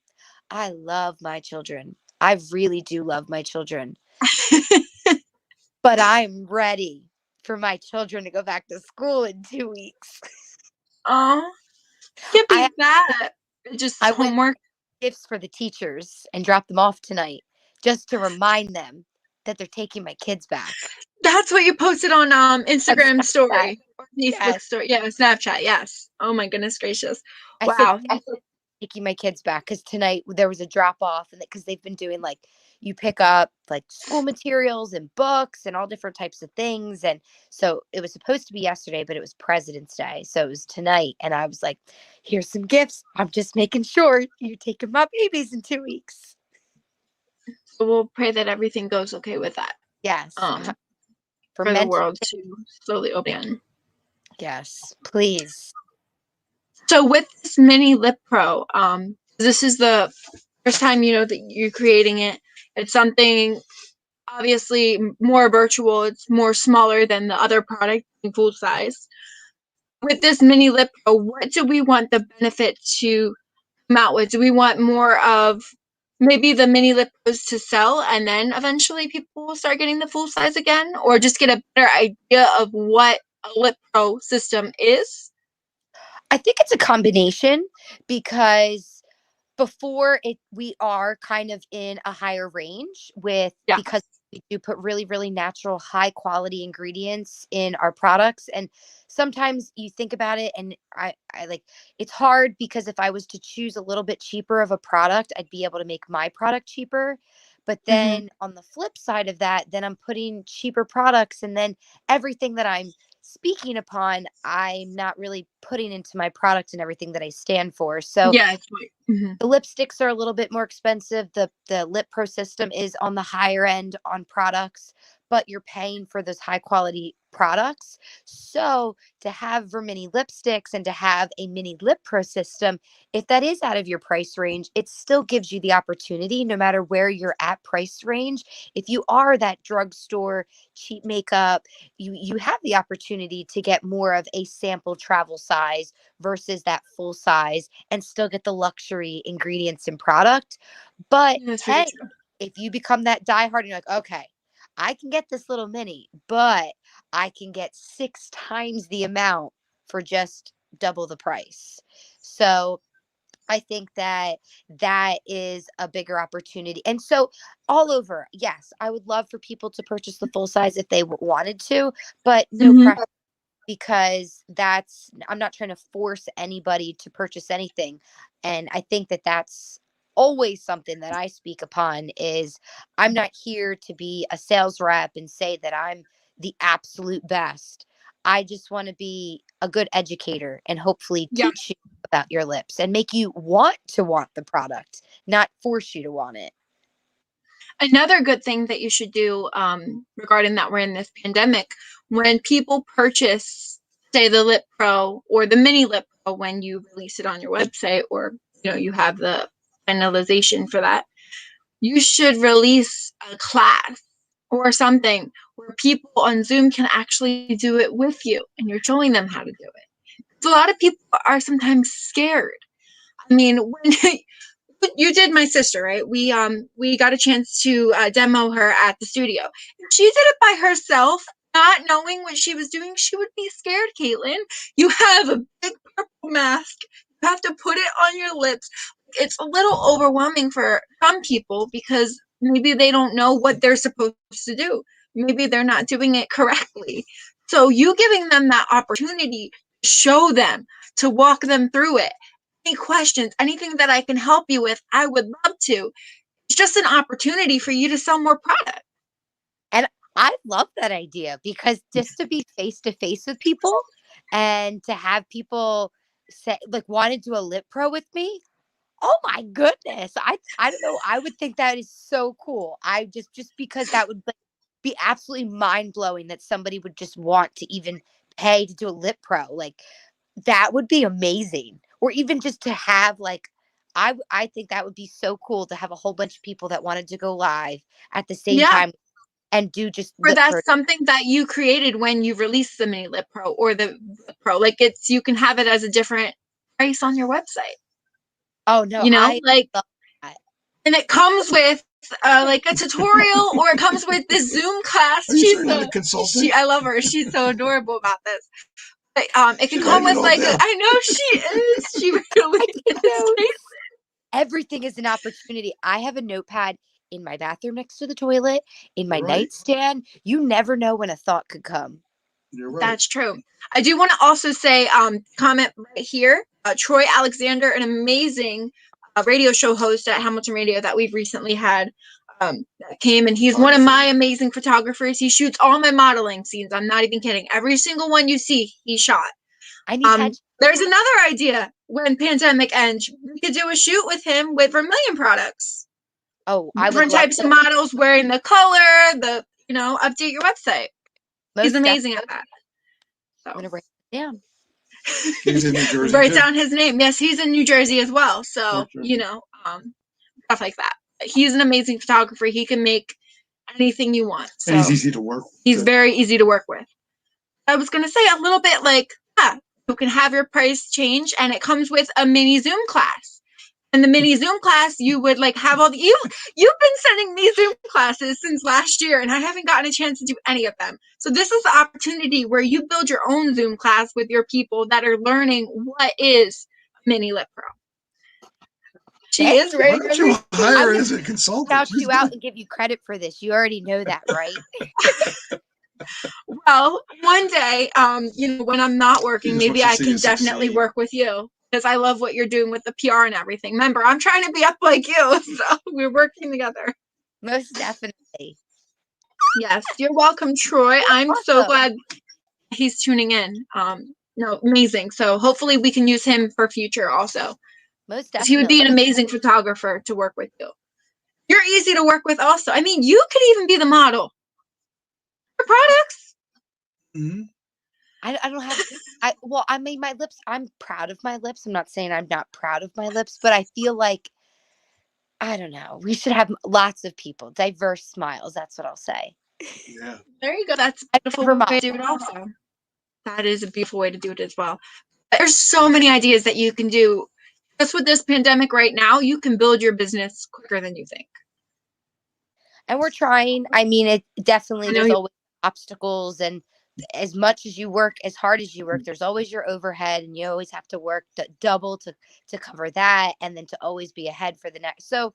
I love my children. I really do love my children. But I'm ready for my children to go back to school in 2 weeks. Oh, can't be that. Just I went homework. gifts for the teachers and dropped them off tonight just to remind them that they're taking my kids back. That's what you posted on Instagram Snapchat. story or Facebook Yes. story. Yeah, Snapchat. Yes. Oh my goodness gracious. I said, Wow. taking my kids back because tonight there was a drop off, and because they've been doing like, you pick up like school materials and books and all different types of things. And so it was supposed to be yesterday, but it was President's Day. So it was tonight. And I was like, here's some gifts. I'm just making sure you're taking my babies in 2 weeks. So we'll pray that everything goes okay with that. Yes. For the world to slowly open. Yes, please. So with this mini lip pro, this is the first time that you're creating it. It's something obviously more virtual. It's more smaller than the other product in full size. With this mini lip pro, what do we want the benefit to come out with? Do we want more of maybe the mini lip pros to sell, and then eventually people will start getting the full size again, or just get a better idea of what a lip pro system is? I think it's a combination, because before it, we are kind of in a higher range because we do put really, really natural, high quality ingredients in our products. And sometimes you think about it, and I like, it's hard because if I was to choose a little bit cheaper of a product, I'd be able to make my product cheaper. But then on the flip side of that, then I'm putting cheaper products, and then everything that I'm speaking upon, I'm not really putting into my product and everything that I stand for. So Yeah, it's right. the lipsticks are a little bit more expensive. The Lip Pro system is on the higher end on products, but you're paying for those high quality products. So to have Vermini lipsticks and to have a mini Lip Pro system, if that is out of your price range, it still gives you the opportunity, no matter where you're at price range. If you are that drugstore cheap makeup, you have the opportunity to get more of a sample travel size versus that full size, and still get the luxury ingredients and product. But hey, if you become that diehard and you're like, okay, I can get this little mini, but I can get 6 times the amount for just double the price. So I think that that is a bigger opportunity. And so all over, yes, I would love for people to purchase the full size if they wanted to, but no pressure, because I'm not trying to force anybody to purchase anything. And I think that that's always something that I speak upon is I'm not here to be a sales rep and say that I'm the absolute best. I just want to be a good educator and hopefully Yeah. teach you about your lips and make you want the product, not force you to want it. Another good thing that you should do regarding that we're in this pandemic, when people purchase, say, the Lip Pro or the Mini Lip Pro, when you release it on your website, or you have the finalization for that, you should release a class or something where people on Zoom can actually do it with you, and you're showing them how to do it. So a lot of people are sometimes scared. I mean, when you did my sister, right? We got a chance to demo her at the studio. If she did it by herself, not knowing what she was doing, she would be scared, Caitlin. You have a big purple mask. You have to put it on your lips. It's a little overwhelming for some people because maybe they don't know what they're supposed to do. Maybe they're not doing it correctly. So you giving them that opportunity to show them, to walk them through it. Any questions, anything that I can help you with, I would love to. It's just an opportunity for you to sell more product. And I love that idea because just to be face to face with people and to have people say, like, want to do a lip pro with me. Oh my goodness. I don't know. I would think that is so cool. I just because that would be absolutely mind blowing that somebody would just want to even pay to do a lip pro. Like that would be amazing. Or even just to have like, I think that would be so cool to have a whole bunch of people that wanted to go live at the same Yeah. time and do just Or lip pro. that's something that you created when you released the Mini Lip Pro or the Lip Pro. Like you can have it as a different price on your website. Oh no, I like, love that. and it comes with like a tutorial, or it comes with this Zoom class. Are you sure you're not a consultant? I love her. She's so adorable about this. But it can She come writing it with all like down. I know she is. She really I take is. notes. Everything is an opportunity. I have a notepad in my bathroom next to the toilet, in my Right. nightstand. You never know when a thought could come. You're right. That's true. I do want to also say, comment right here. Troy Alexander, an amazing radio show host at Hamilton Radio that we've recently had, that came, and he's one of my amazing photographers. He shoots all my modeling scenes. I'm not even kidding. Every single one you see, he shot. I need head. There's another idea. When pandemic ends, we could do a shoot with him with Vermillion products. Oh, I would Different love types of models wearing the color, update your website. He's most amazing at that. I'm So gonna write it down. He's in New Jersey. write too. down his name. Yes, he's in New Jersey as well. So, Okay. Stuff like that. He's an amazing photographer. He can make anything you want. So And he's easy to work with. he's too. very easy to work with. I was going to say a little bit like, you can have your price change, and it comes with a mini Zoom class. And the mini Zoom class, you would like have all the, you've been sending me Zoom classes since last year, and I haven't gotten a chance to do any of them. So this is the opportunity where you build your own Zoom class with your people that are learning what is Mini Lip Pro. She is Why ready. don't you hire her as a consultant? Shout She's you out done- and give you credit for this. You already know that, right? Well, one day, when I'm not working, She just maybe wants I to see can you definitely succeed. work with you, because I love what you're doing with the PR and everything. Remember, I'm trying to be up like you, so we're working together. Most definitely. Yes, you're welcome, Troy. I'm so Awesome. glad he's tuning in. No, amazing. So hopefully we can use him for future also. Most 'Cause he would definitely. be an amazing photographer to work with you. You're easy to work with also. I mean, you could even be the model for products. Mhm. I don't have I made my lips. I'm proud of my lips. I'm not saying I'm not proud of my lips, but I feel like I don't know. We should have lots of people, diverse smiles. That's what I'll say. Yeah. There you go. That's a beautiful never way to do it also. That is a beautiful way to do it as well. There's so many ideas that you can do. Just with this pandemic right now, you can build your business quicker than you think. And we're trying. I mean, it definitely, I know there's you- always obstacles, and as much as you work, as hard as you work, there's always your overhead, and you always have to work double to cover that, and then to always be ahead for the next. So,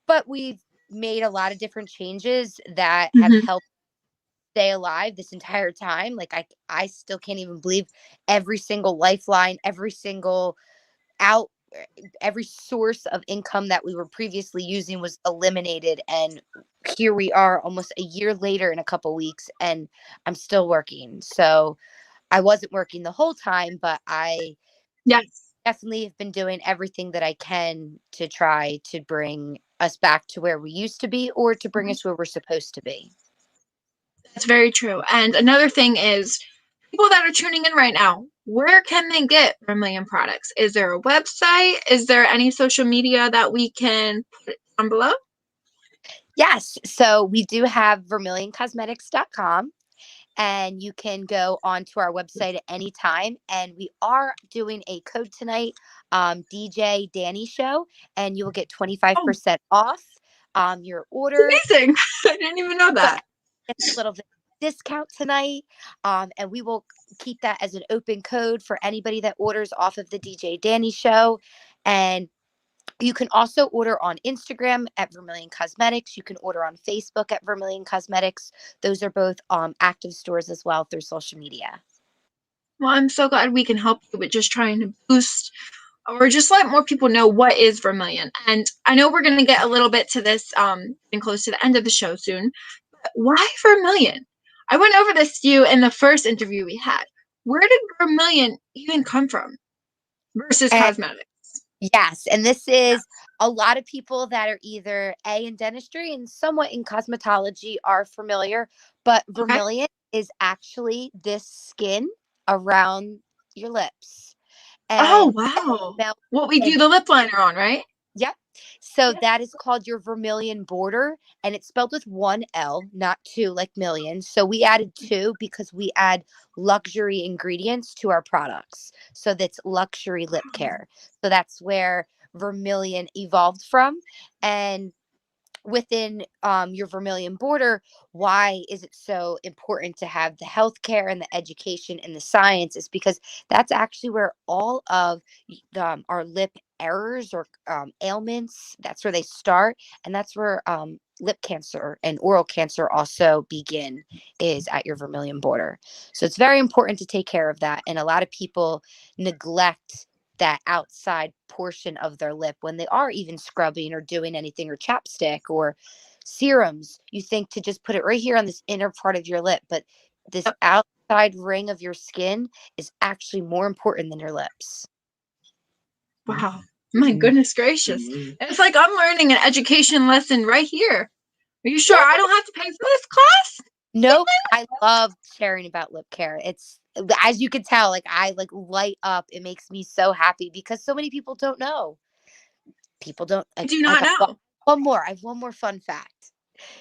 but we've made a lot of different changes that have Mhm. helped stay alive this entire time. Like I still can't even believe every single lifeline, every single every source of income that we were previously using was eliminated. And here we are almost a year later in a couple weeks, and I'm still working. So I wasn't working the whole time, but I Yes. definitely have been doing everything that I can to try to bring us back to where we used to be, or to bring us where we're supposed to be. That's very true. And another thing is, people that are tuning in right now, where can they get Vermillion products? Is there a website? Is there any social media that we can put down below? Yes. So we do have vermillioncosmetics.com, and you can go onto our website at any time. And we are doing a code tonight, DJ Dani Show, and you will get 25% off your order. Amazing. I didn't even know that. It's a little bit discount tonight. And we will keep that as an open code for anybody that orders off of the DJ Dani Show. And you can also order on Instagram at Vermillion Cosmetics. You can order on Facebook at Vermillion Cosmetics. Those are both active stores as well through social media. Well, I'm so glad we can help you with just trying to boost or just let more people know what is Vermillion. And I know we're going to get a little bit to this getting close to the end of the show soon. But why Vermillion? I went over this to you in the first interview we had. Where did Vermillion even come from versus And cosmetics? yes, and this is a lot of people that are either in dentistry and somewhat in cosmetology are familiar, but Okay. Vermillion is actually this skin around your lips. Oh, And wow. now, What we and do the lip liner on, right? yep. So Yeah. that is called your vermilion border, and it's spelled with one L, not two like million. So we added two because we add luxury ingredients to our products. So that's luxury lip care. So that's where vermilion evolved from. And within your vermilion border, why is it so important to have the healthcare and the education and the science? Is because that's actually where all of our lip errors or ailments, that's where they start. And that's where lip cancer and oral cancer also begin, is at your vermilion border. So it's very important to take care of that. And a lot of people neglect that outside portion of their lip when they are even scrubbing or doing anything, or chapstick or serums. You think to just put it right here on this inner part of your lip, but this outside ring of your skin is actually more important than your lips. Wow. My goodness gracious. It's like I'm learning an education lesson right here. Are you sure I don't have to pay for this class? Nope. I love sharing about lip care. It's, as you can tell, like I like light up. It makes me so happy because so many people don't know. People don't. I do not know. One more. I have one more fun fact.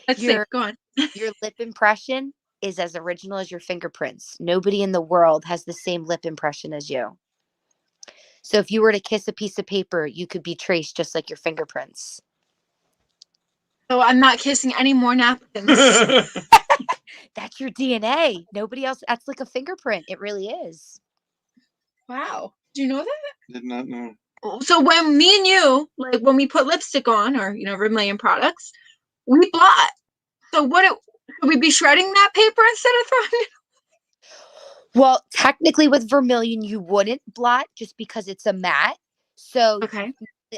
Let's see. Go on. Your lip impression is as original as your fingerprints. Nobody in the world has the same lip impression as you. So if you were to kiss a piece of paper, you could be traced just like your fingerprints. So I'm not kissing any more napkins. That's your DNA. Nobody else. That's like a fingerprint. It really is. Wow. Do you know that? Did not know. So when me and you, like when we put lipstick on, or Vermillion products, we blot. So should we be shredding that paper instead of throwing it? Well, technically with vermilion, you wouldn't blot just because it's a matte. So Okay.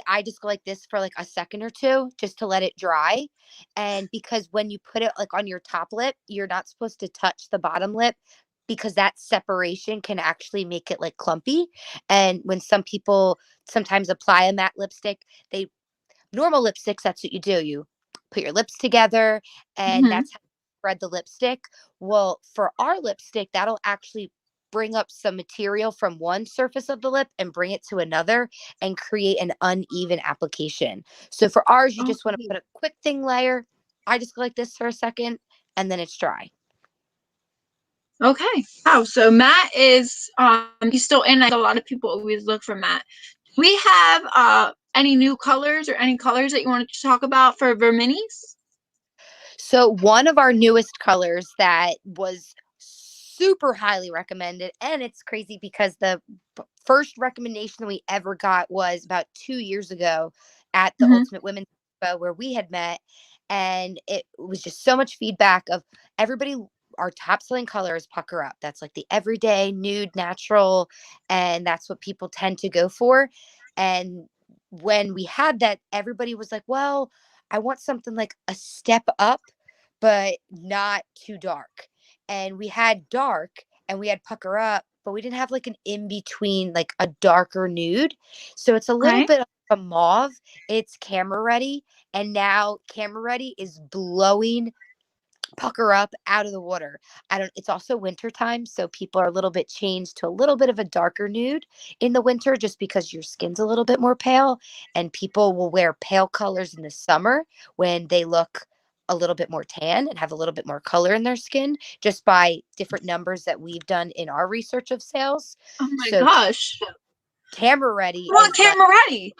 I just go like this for like a second or two just to let it dry. And because when you put it like on your top lip, you're not supposed to touch the bottom lip, because that separation can actually make it like clumpy. And when some people sometimes apply a matte lipstick, normal lipsticks, that's what you do. You put your lips together, and Mm-hmm. that's how you spread the lipstick. Well, for our lipstick, that'll actually bring up some material from one surface of the lip and bring it to another and create an uneven application. So for ours, you just want to put a quick thin layer. I just go like this for a second, and then it's dry. Okay. Wow. So matte is he's still in. A lot of people always look for matte. Do we have any new colors or any colors that you wanted to talk about for Verminis? So one of our newest colors that was super highly recommended, and it's crazy because the first recommendation we ever got was about 2 years ago at the Ultimate Women's Expo where we had met, and it was just so much feedback of everybody. Our top selling color is Pucker Up. That's like the everyday nude natural, and that's what people tend to go for. And when we had that, everybody was like, well, I want something like a step up, but not too dark. And we had dark and we had pucker up, but we didn't have like an in between, like a darker nude. So it's a little Right. bit of a mauve. It's camera ready. And now camera ready is blowing pucker up out of the water. It's also winter time, so people are a little bit changed to a little bit of a darker nude in the winter just because your skin's a little bit more pale, and people will wear pale colors in the summer when they look a little bit more tan and have a little bit more color in their skin, just by different numbers that we've done in our research of sales. Oh my So gosh. camera ready I want is like, camera ready.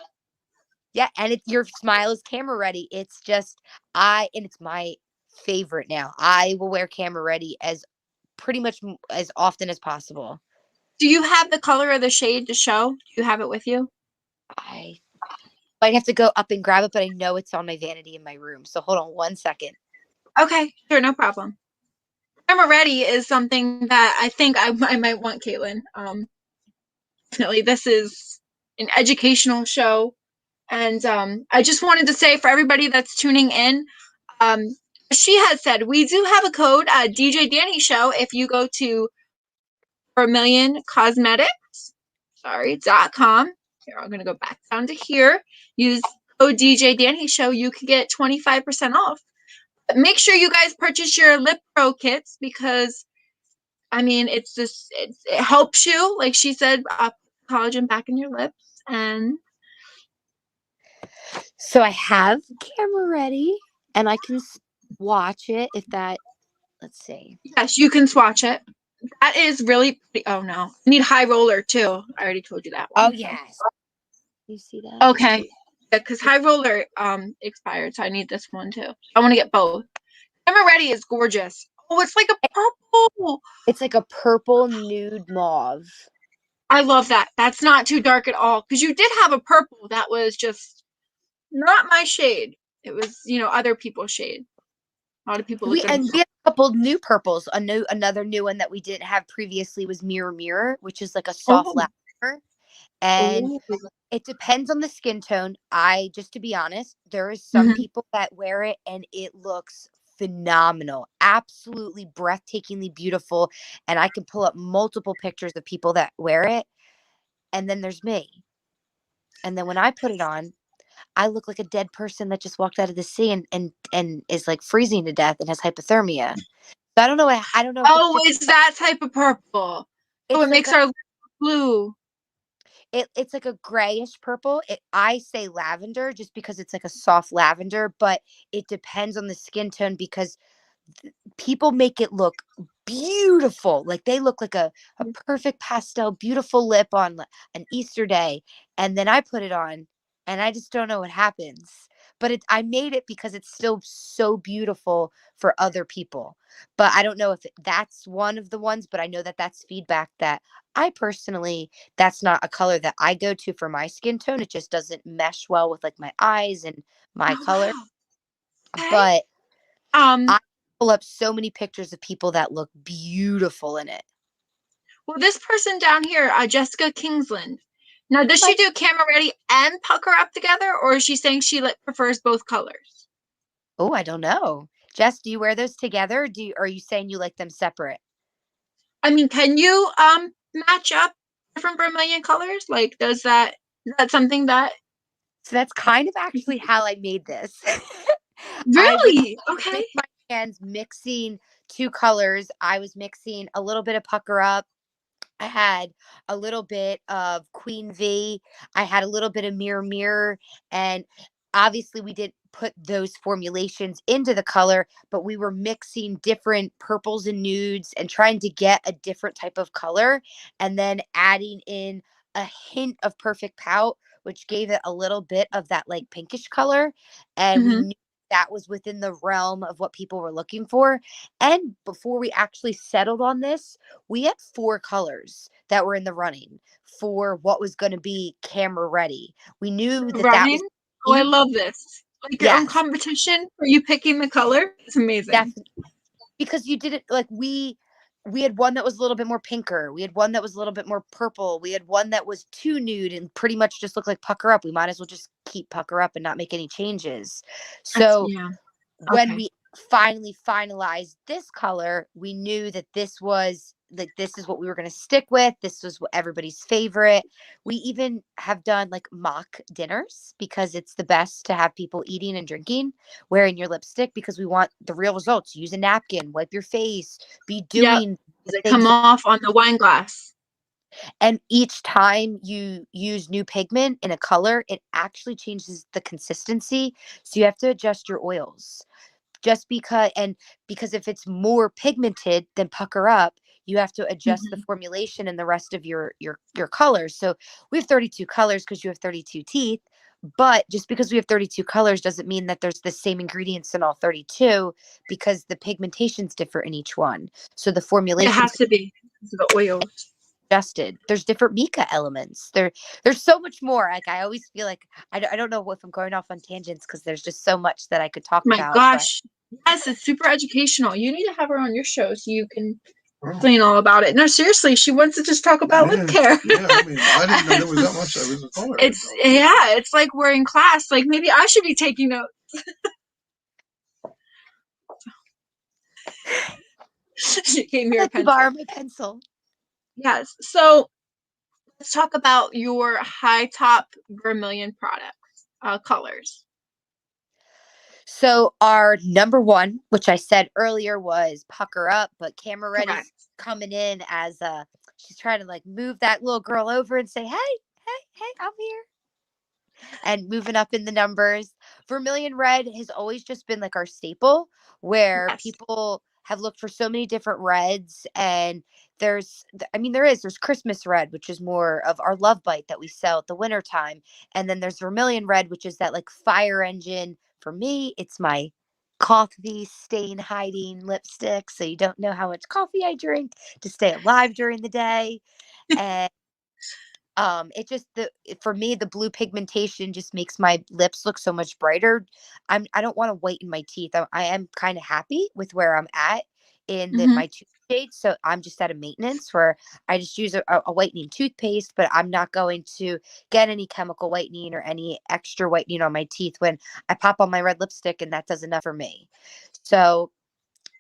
yeah, and your smile is camera ready. It's just and it's my favorite now. I will wear camera ready as pretty much as often as possible. Do you have the color of the shade to show? Do you have it with you? I might have to go up and grab it, but I know it's on my vanity in my room. So hold on one second. Okay, sure, no problem. Camera ready is something that I think I might want, Caitlin. Definitely, this is an educational show. And I just wanted to say for everybody that's tuning in, she has said we do have a code, DJ Dani Show. If you go to Vermillion Cosmetics, .com. Here, I'm gonna go back down to here. Use code DJ Dani Show. You can get 25% off. But make sure you guys purchase your lip pro kits because I mean it's just it helps you, like she said, collagen back in your lips and. So I have camera ready and I can watch it if that, let's see. Yes, you can swatch it. That is really pretty. Oh no, I need high roller too. I already told you that one. Oh yes. You see that? Okay. Yeah, because high roller expired, so I need this one too. I want to get both. Camera ready is gorgeous. Oh, it's like a purple. It's like a purple nude mauve. I love that. That's not too dark at all. Because you did have a purple that was just not my shade. It was, other people's shade. A lot of people We look have a couple new purples. Another new one that we didn't have previously was Mirror Mirror, which is like a soft lavender. And it depends on the skin tone. Just to be honest, there is some people that wear it and it looks phenomenal, absolutely breathtakingly beautiful. And I can pull up multiple pictures of people that wear it. And then there's me. And then when I put it on, I look like a dead person that just walked out of the sea and is like freezing to death and has hypothermia. So I don't know. I don't know. Oh, it's that type of purple. Oh, it makes our lips blue. It's like a grayish purple. I say lavender just because it's like a soft lavender, but it depends on the skin tone because people make it look beautiful. Like they look like a perfect pastel, beautiful lip on an Easter day. And then I put it on and I just don't know what happens. But I made it because it's still so beautiful for other people. But I don't know if that's one of the ones, but I know that that's feedback that I personally, that's not a color that I go to for my skin tone. It just doesn't mesh well with like my eyes and my color. Wow. Okay. But I pull up so many pictures of people that look beautiful in it. Well, this person down here, Jessica Kingsland. Now, does she do camera ready and pucker up together, or is she saying she prefers both colors? Oh, I don't know. Jess, do you wear those together? Or are you saying you like them separate? I mean, can you match up different vermilion colors? Like, is that something that? So that's kind of actually how I made this. Really? Okay. With my hands mixing two colors. I was mixing a little bit of pucker up. I had a little bit of Queen V. I had a little bit of Mirror Mirror. And obviously we didn't put those formulations into the color, but we were mixing different purples and nudes and trying to get a different type of color and then adding in a hint of Perfect Pout, which gave it a little bit of that like pinkish color. And we knew that was within the realm of what people were looking for. And before we actually settled on this, we had 4 colors that were in the running for what was going to be camera ready. We knew that was. Oh, I love this. Like your own Yes. competition for you picking the color. It's amazing. Definitely. Because you didn't like we had one that was a little bit more pinker. We had one that was a little bit more purple. We had one that was too nude and pretty much just looked like pucker up. We might as well just keep pucker up and not make any changes. So Yeah. when Okay. we finally finalized this color, we knew that this was like, this is what we were going to stick with. This was what everybody's favorite. We even have done like mock dinners because it's the best to have people eating and drinking, wearing your lipstick, because we want the real results. Use a napkin, wipe your face, be Yep. doing the They come things. off on the wine glass. And each time you use new pigment in a color, it actually changes the consistency. So you have to adjust your oils. Just because if it's more pigmented than pucker up, you have to adjust the Mhm. formulation and the rest of your colors. So we have 32 colors because you have 32 teeth, but just because we have 32 colors doesn't mean that there's the same ingredients in all 32, because the pigmentation's different in each one. So the It formulation's has to be because of the oils. adjusted. There's different mica elements. There's so much more. Like, I always feel like I don't know if I'm going off on tangents because there's just so much that I could talk My about, but gosh. Yes, it's super educational. You need to have her on your show so you can explain all about it. No, seriously, she wants to just talk about lip care. Yeah, I mean, I didn't know there was that much. I was a color. It's like we're in class. Like maybe I should be taking notes. She gave me her let me pencil. borrow my pencil. Yes. So let's talk about your high top vermilion products, colors. So our number one, which I said earlier, was pucker up, but Camera Correct. Ready's coming in as she's trying to like move that little girl over and say, hey, I'm here. And moving up in the numbers. Vermilion red has always just been like our staple, where Yes. people have looked for so many different reds. And there's Christmas red, which is more of our love bite that we sell at the winter time. And then there's vermilion red, which is that like fire engine. For me, it's my coffee stain hiding lipstick, so you don't know how much coffee I drink to stay alive during the day. And it just for me, the blue pigmentation just makes my lips look so much brighter. I don't want to whiten my teeth. I am kind of happy with where I'm at in Mm-hmm. my tooth shade, so I'm just at a maintenance where I just use a whitening toothpaste, but I'm not going to get any chemical whitening or any extra whitening on my teeth when I pop on my red lipstick, and that does enough for me. So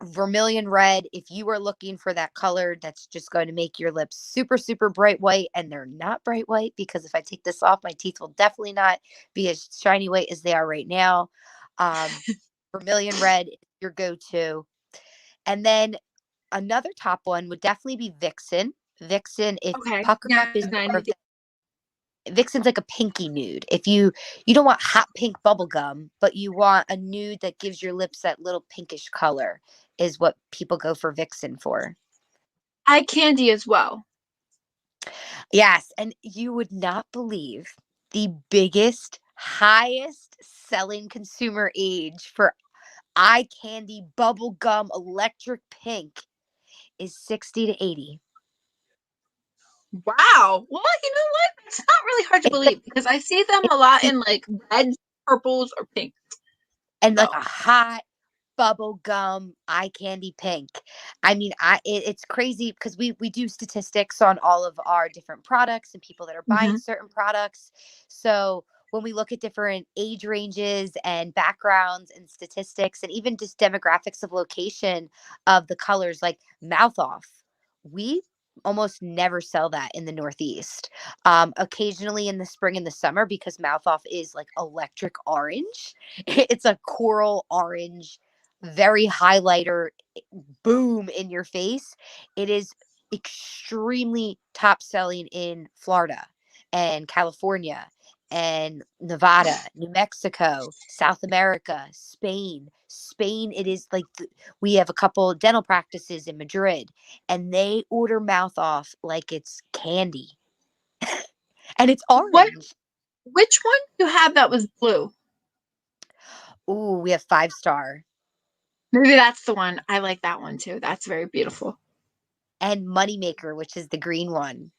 vermilion red, if you are looking for that color that's just going to make your lips super super bright white, and they're not bright white, because if I take this off, my teeth will definitely not be as shiny white as they are right now. Vermilion red is your go-to. And then another top one would definitely be Vixen. If Okay. pucker up Yeah, is I more know. of the Vixen's like a pinky nude. If you don't want hot pink bubble gum, but you want a nude that gives your lips that little pinkish color, is what people go for Vixen for. Eye candy as well. Yes, and you would not believe the biggest, highest selling consumer age for eye candy bubble gum electric pink is 60 to 80. Wow. Well, you know what? It's not really hard to It's like, believe because I see them a lot in like reds, purples, or pink. and like So, a hot bubble gum eye candy pink. I mean, it's crazy because we do statistics on all of our different products and people that are buying mhm. certain products. So when we look at different age ranges and backgrounds and statistics, and even just demographics of location of the colors, like mouth off, we almost never sell that in the Northeast. Occasionally in the spring and the summer, because mouth off is like electric orange. It's a coral orange, very highlighter, boom in your face. It is extremely top selling in Florida and California and Nevada, New Mexico, South America, Spain. Spain, it is like we have a couple dental practices in Madrid, and they order mouth off like it's candy. And it's What? orange. Which one do you have that was blue? Ooh, we have 5-star. Maybe that's the one. I like that one too. That's very beautiful. And Moneymaker, which is the green one.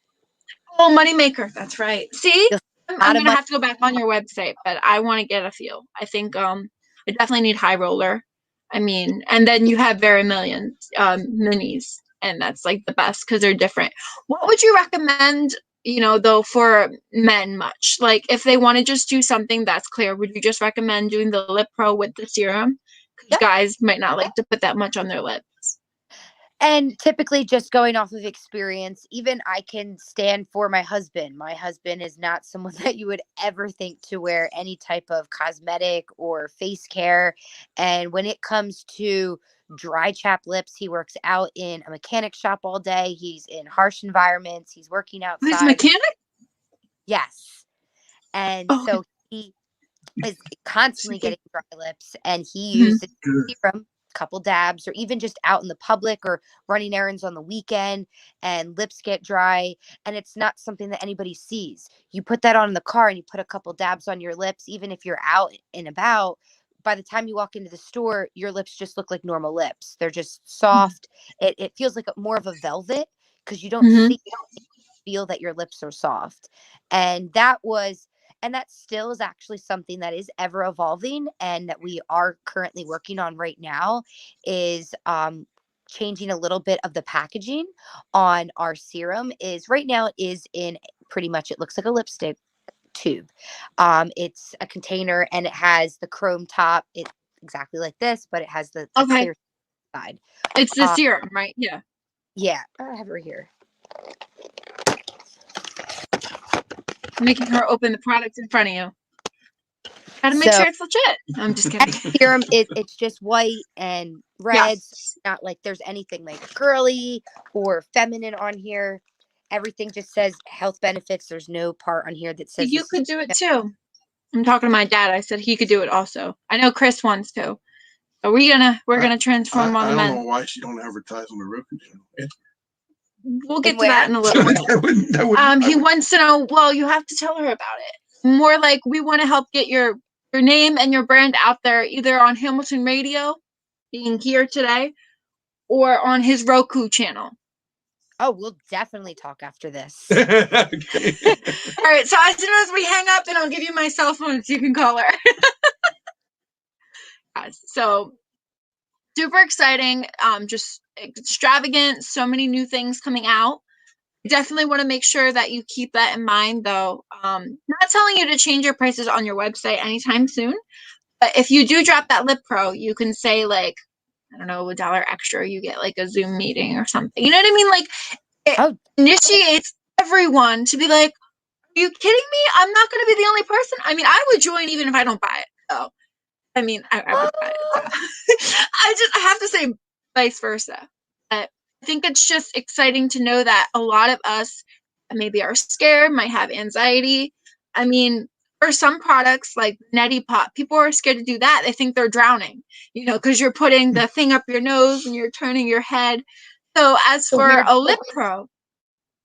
Oh, Moneymaker. That's right. See, You'll I'm, see a I'm lot of gonna money. have to go back on your website, but I want to get a feel. I think I definitely need high roller. I mean, and then you have Vermillion minis. and that's like the best because they're different. What would you recommend, though, for men much? Like if they want to just do something that's clear, would you just recommend doing the Lip Pro with the serum? Because Yep. guys might not like to put that much on their lips. And typically, just going off of experience, even I can stand for my husband. My husband is not someone that you would ever think to wear any type of cosmetic or face care. And when it comes to dry chapped lips, he works out in a mechanic shop all day. He's in harsh environments. He's working He's a outside. mechanic? Yes. And Oh, so he is constantly getting dry lips, and he mhm. uses serum, couple dabs, or even just out in the public or running errands on the weekend, and lips get dry, and it's not something that anybody sees. You put that on in the car and you put a couple dabs on your lips, even if you're out and about. By the time you walk into the store, your lips just look like normal lips. They're just soft. It feels like more of a velvet because you don't Mhm. feel that your lips are soft. And that still is actually something that is ever evolving, and that we are currently working on right now is changing a little bit of the packaging on our serum. Is right now it is in pretty much, it looks like a lipstick tube. It's a container and it has the chrome top. It's exactly like this, but it has the Okay. clear side. It's the serum, right? Yeah. Yeah, I have her here. Making her open the product in front of you. Gotta make sure it's legit. I'm just kidding. Serum, it's just white and red. Yes. So not like there's anything like girly or feminine on here. Everything just says health benefits. There's no part on here that says You this could do it too. I'm talking to my dad. I said he could do it also. I know Chris wants to. So we're gonna transform all the I don't know men. why she don't advertise on the Roku channel. We'll get to where? that in a little bit. He wants to know, well, you have to tell her about it. More like we want to help get your name and your brand out there, either on Hamilton Radio, being here today, or on his Roku channel. Oh, we'll definitely talk after this. All right, so as soon as we hang up, then I'll give you my cell phone so you can call her. So super exciting, just extravagant, so many new things coming out. Definitely want to make sure that you keep that in mind, though. Not telling you to change your prices on your website anytime soon, but if you do drop that Lip Pro, you can say like, I don't know, $1 extra, you get like a Zoom meeting or something. You know what I mean? Like it initiates everyone to be like, are you kidding me? I'm not going to be the only person. I mean, I would join even if I don't buy it. So, I mean, I would buy it. So. I have to say vice versa. But I think it's just exciting to know that a lot of us maybe are scared, might have anxiety. I mean, for some products like Neti Pot, people are scared to do that. They think they're drowning, because you're putting the thing up your nose and you're turning your head. So as for a Lip Pro,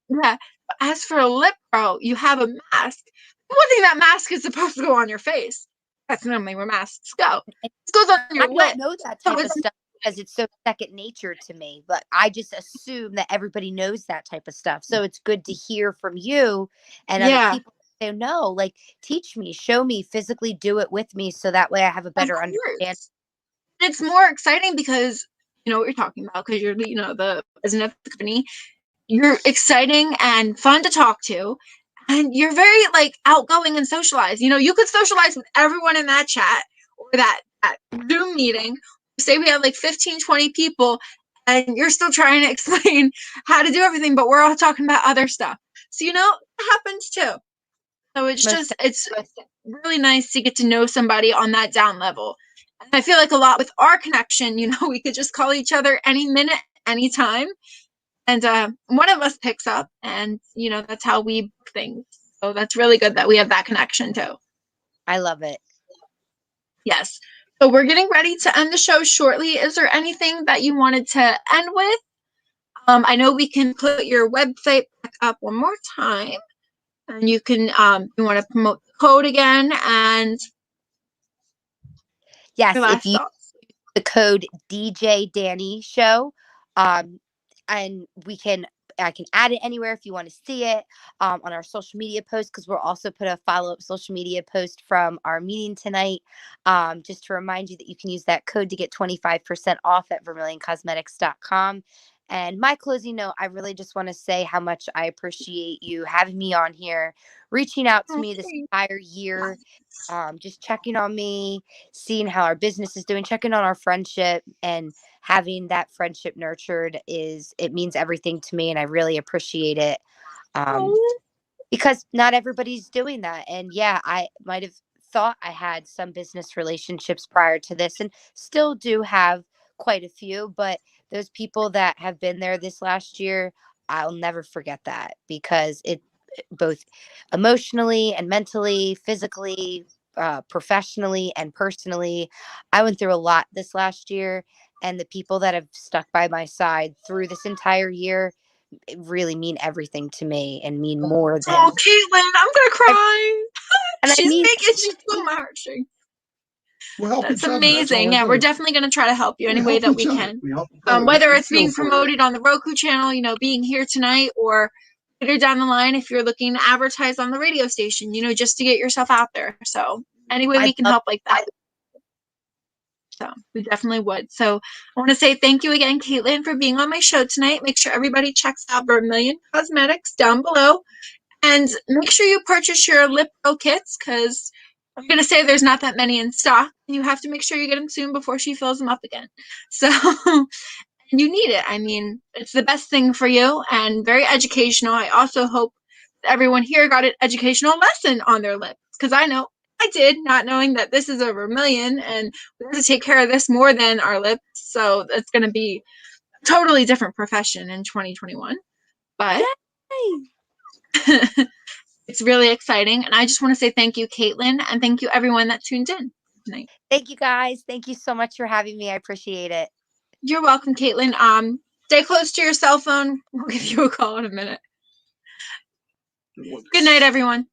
yeah, as for a Lip Pro, you have a mask. One thing, that mask is supposed to go on your face. That's normally where masks go. It goes on your lip. I don't know that type of stuff because it's so second nature to me, but I just assume that everybody knows that type of stuff. So it's good to hear from you and other people say, no, like teach me, show me, physically do it with me, so that way I have a better understanding. It's more exciting because you know what you're talking about, because you're the president of the company. You're exciting and fun to talk to, and you're very like outgoing and socialized. You could socialize with everyone in that chat or that Zoom meeting. Say we have like 15, 20 people, and you're still trying to explain how to do everything, but we're all talking about other stuff. So it happens too. So it's really nice to get to know somebody on that down level. And I feel like a lot with our connection, we could just call each other any minute, anytime. And one of us picks up, and that's how we book things. So that's really good that we have that connection too. I love it. Yes. So we're getting ready to end the show shortly. Is there anything that you wanted to end with? I know we can put your website back up one more time, and you can you want to promote the code again, and yes, if you use the code DJ Dani Show, and I can add it anywhere if you want to see it on our social media post, because we'll also put a follow-up social media post from our meeting tonight, just to remind you that you can use that code to get 25% off at vermillioncosmetics.com. And my closing note, I really just want to say how much I appreciate you having me on here, reaching out to me this entire year, just checking on me, seeing how our business is doing, checking on our friendship, and having that friendship nurtured it means everything to me, and I really appreciate it. Because not everybody's doing that. And yeah, I might have thought I had some business relationships prior to this and still do have quite a few, but those people that have been there this last year, I'll never forget that because it both emotionally and mentally, physically, professionally and personally, I went through a lot this last year, and the people that have stuck by my side through this entire year really mean everything to me and mean more than. Oh, Caitlin, I'm gonna cry. And She's pulling my heartstrings. We'll help That's each other. That's all amazing. we're Yeah, we're doing. definitely going to try to help you any We way help that we each other. can. We help each other. Whether We it's being feel for you. promoted on the Roku channel, you know, being here tonight, or later down the line if you're looking to advertise on the radio station, you know, just to get yourself out there. So any way we can help like that. So we definitely would. So I want to say thank you again, Caitlin, for being on my show tonight. Make sure everybody checks out Vermillion Cosmetics down below. And make sure you purchase your lip pro kits because I'm going to say there's not that many in stock. You have to make sure you get them soon before she fills them up again. So you need it. I mean, it's the best thing for you and very educational. I also hope everyone here got an educational lesson on their lips because I know I did, not knowing that this is a Vermillion and we have to take care of this more than our lips. So it's going to be a totally different profession in 2021. But it's really exciting. And I just want to say thank you, Caitlin, and thank you everyone that tuned in tonight. Thank you guys. Thank you so much for having me. I appreciate it. You're welcome, Caitlin. Stay close to your cell phone. We'll give you a call in a minute. Good night, everyone.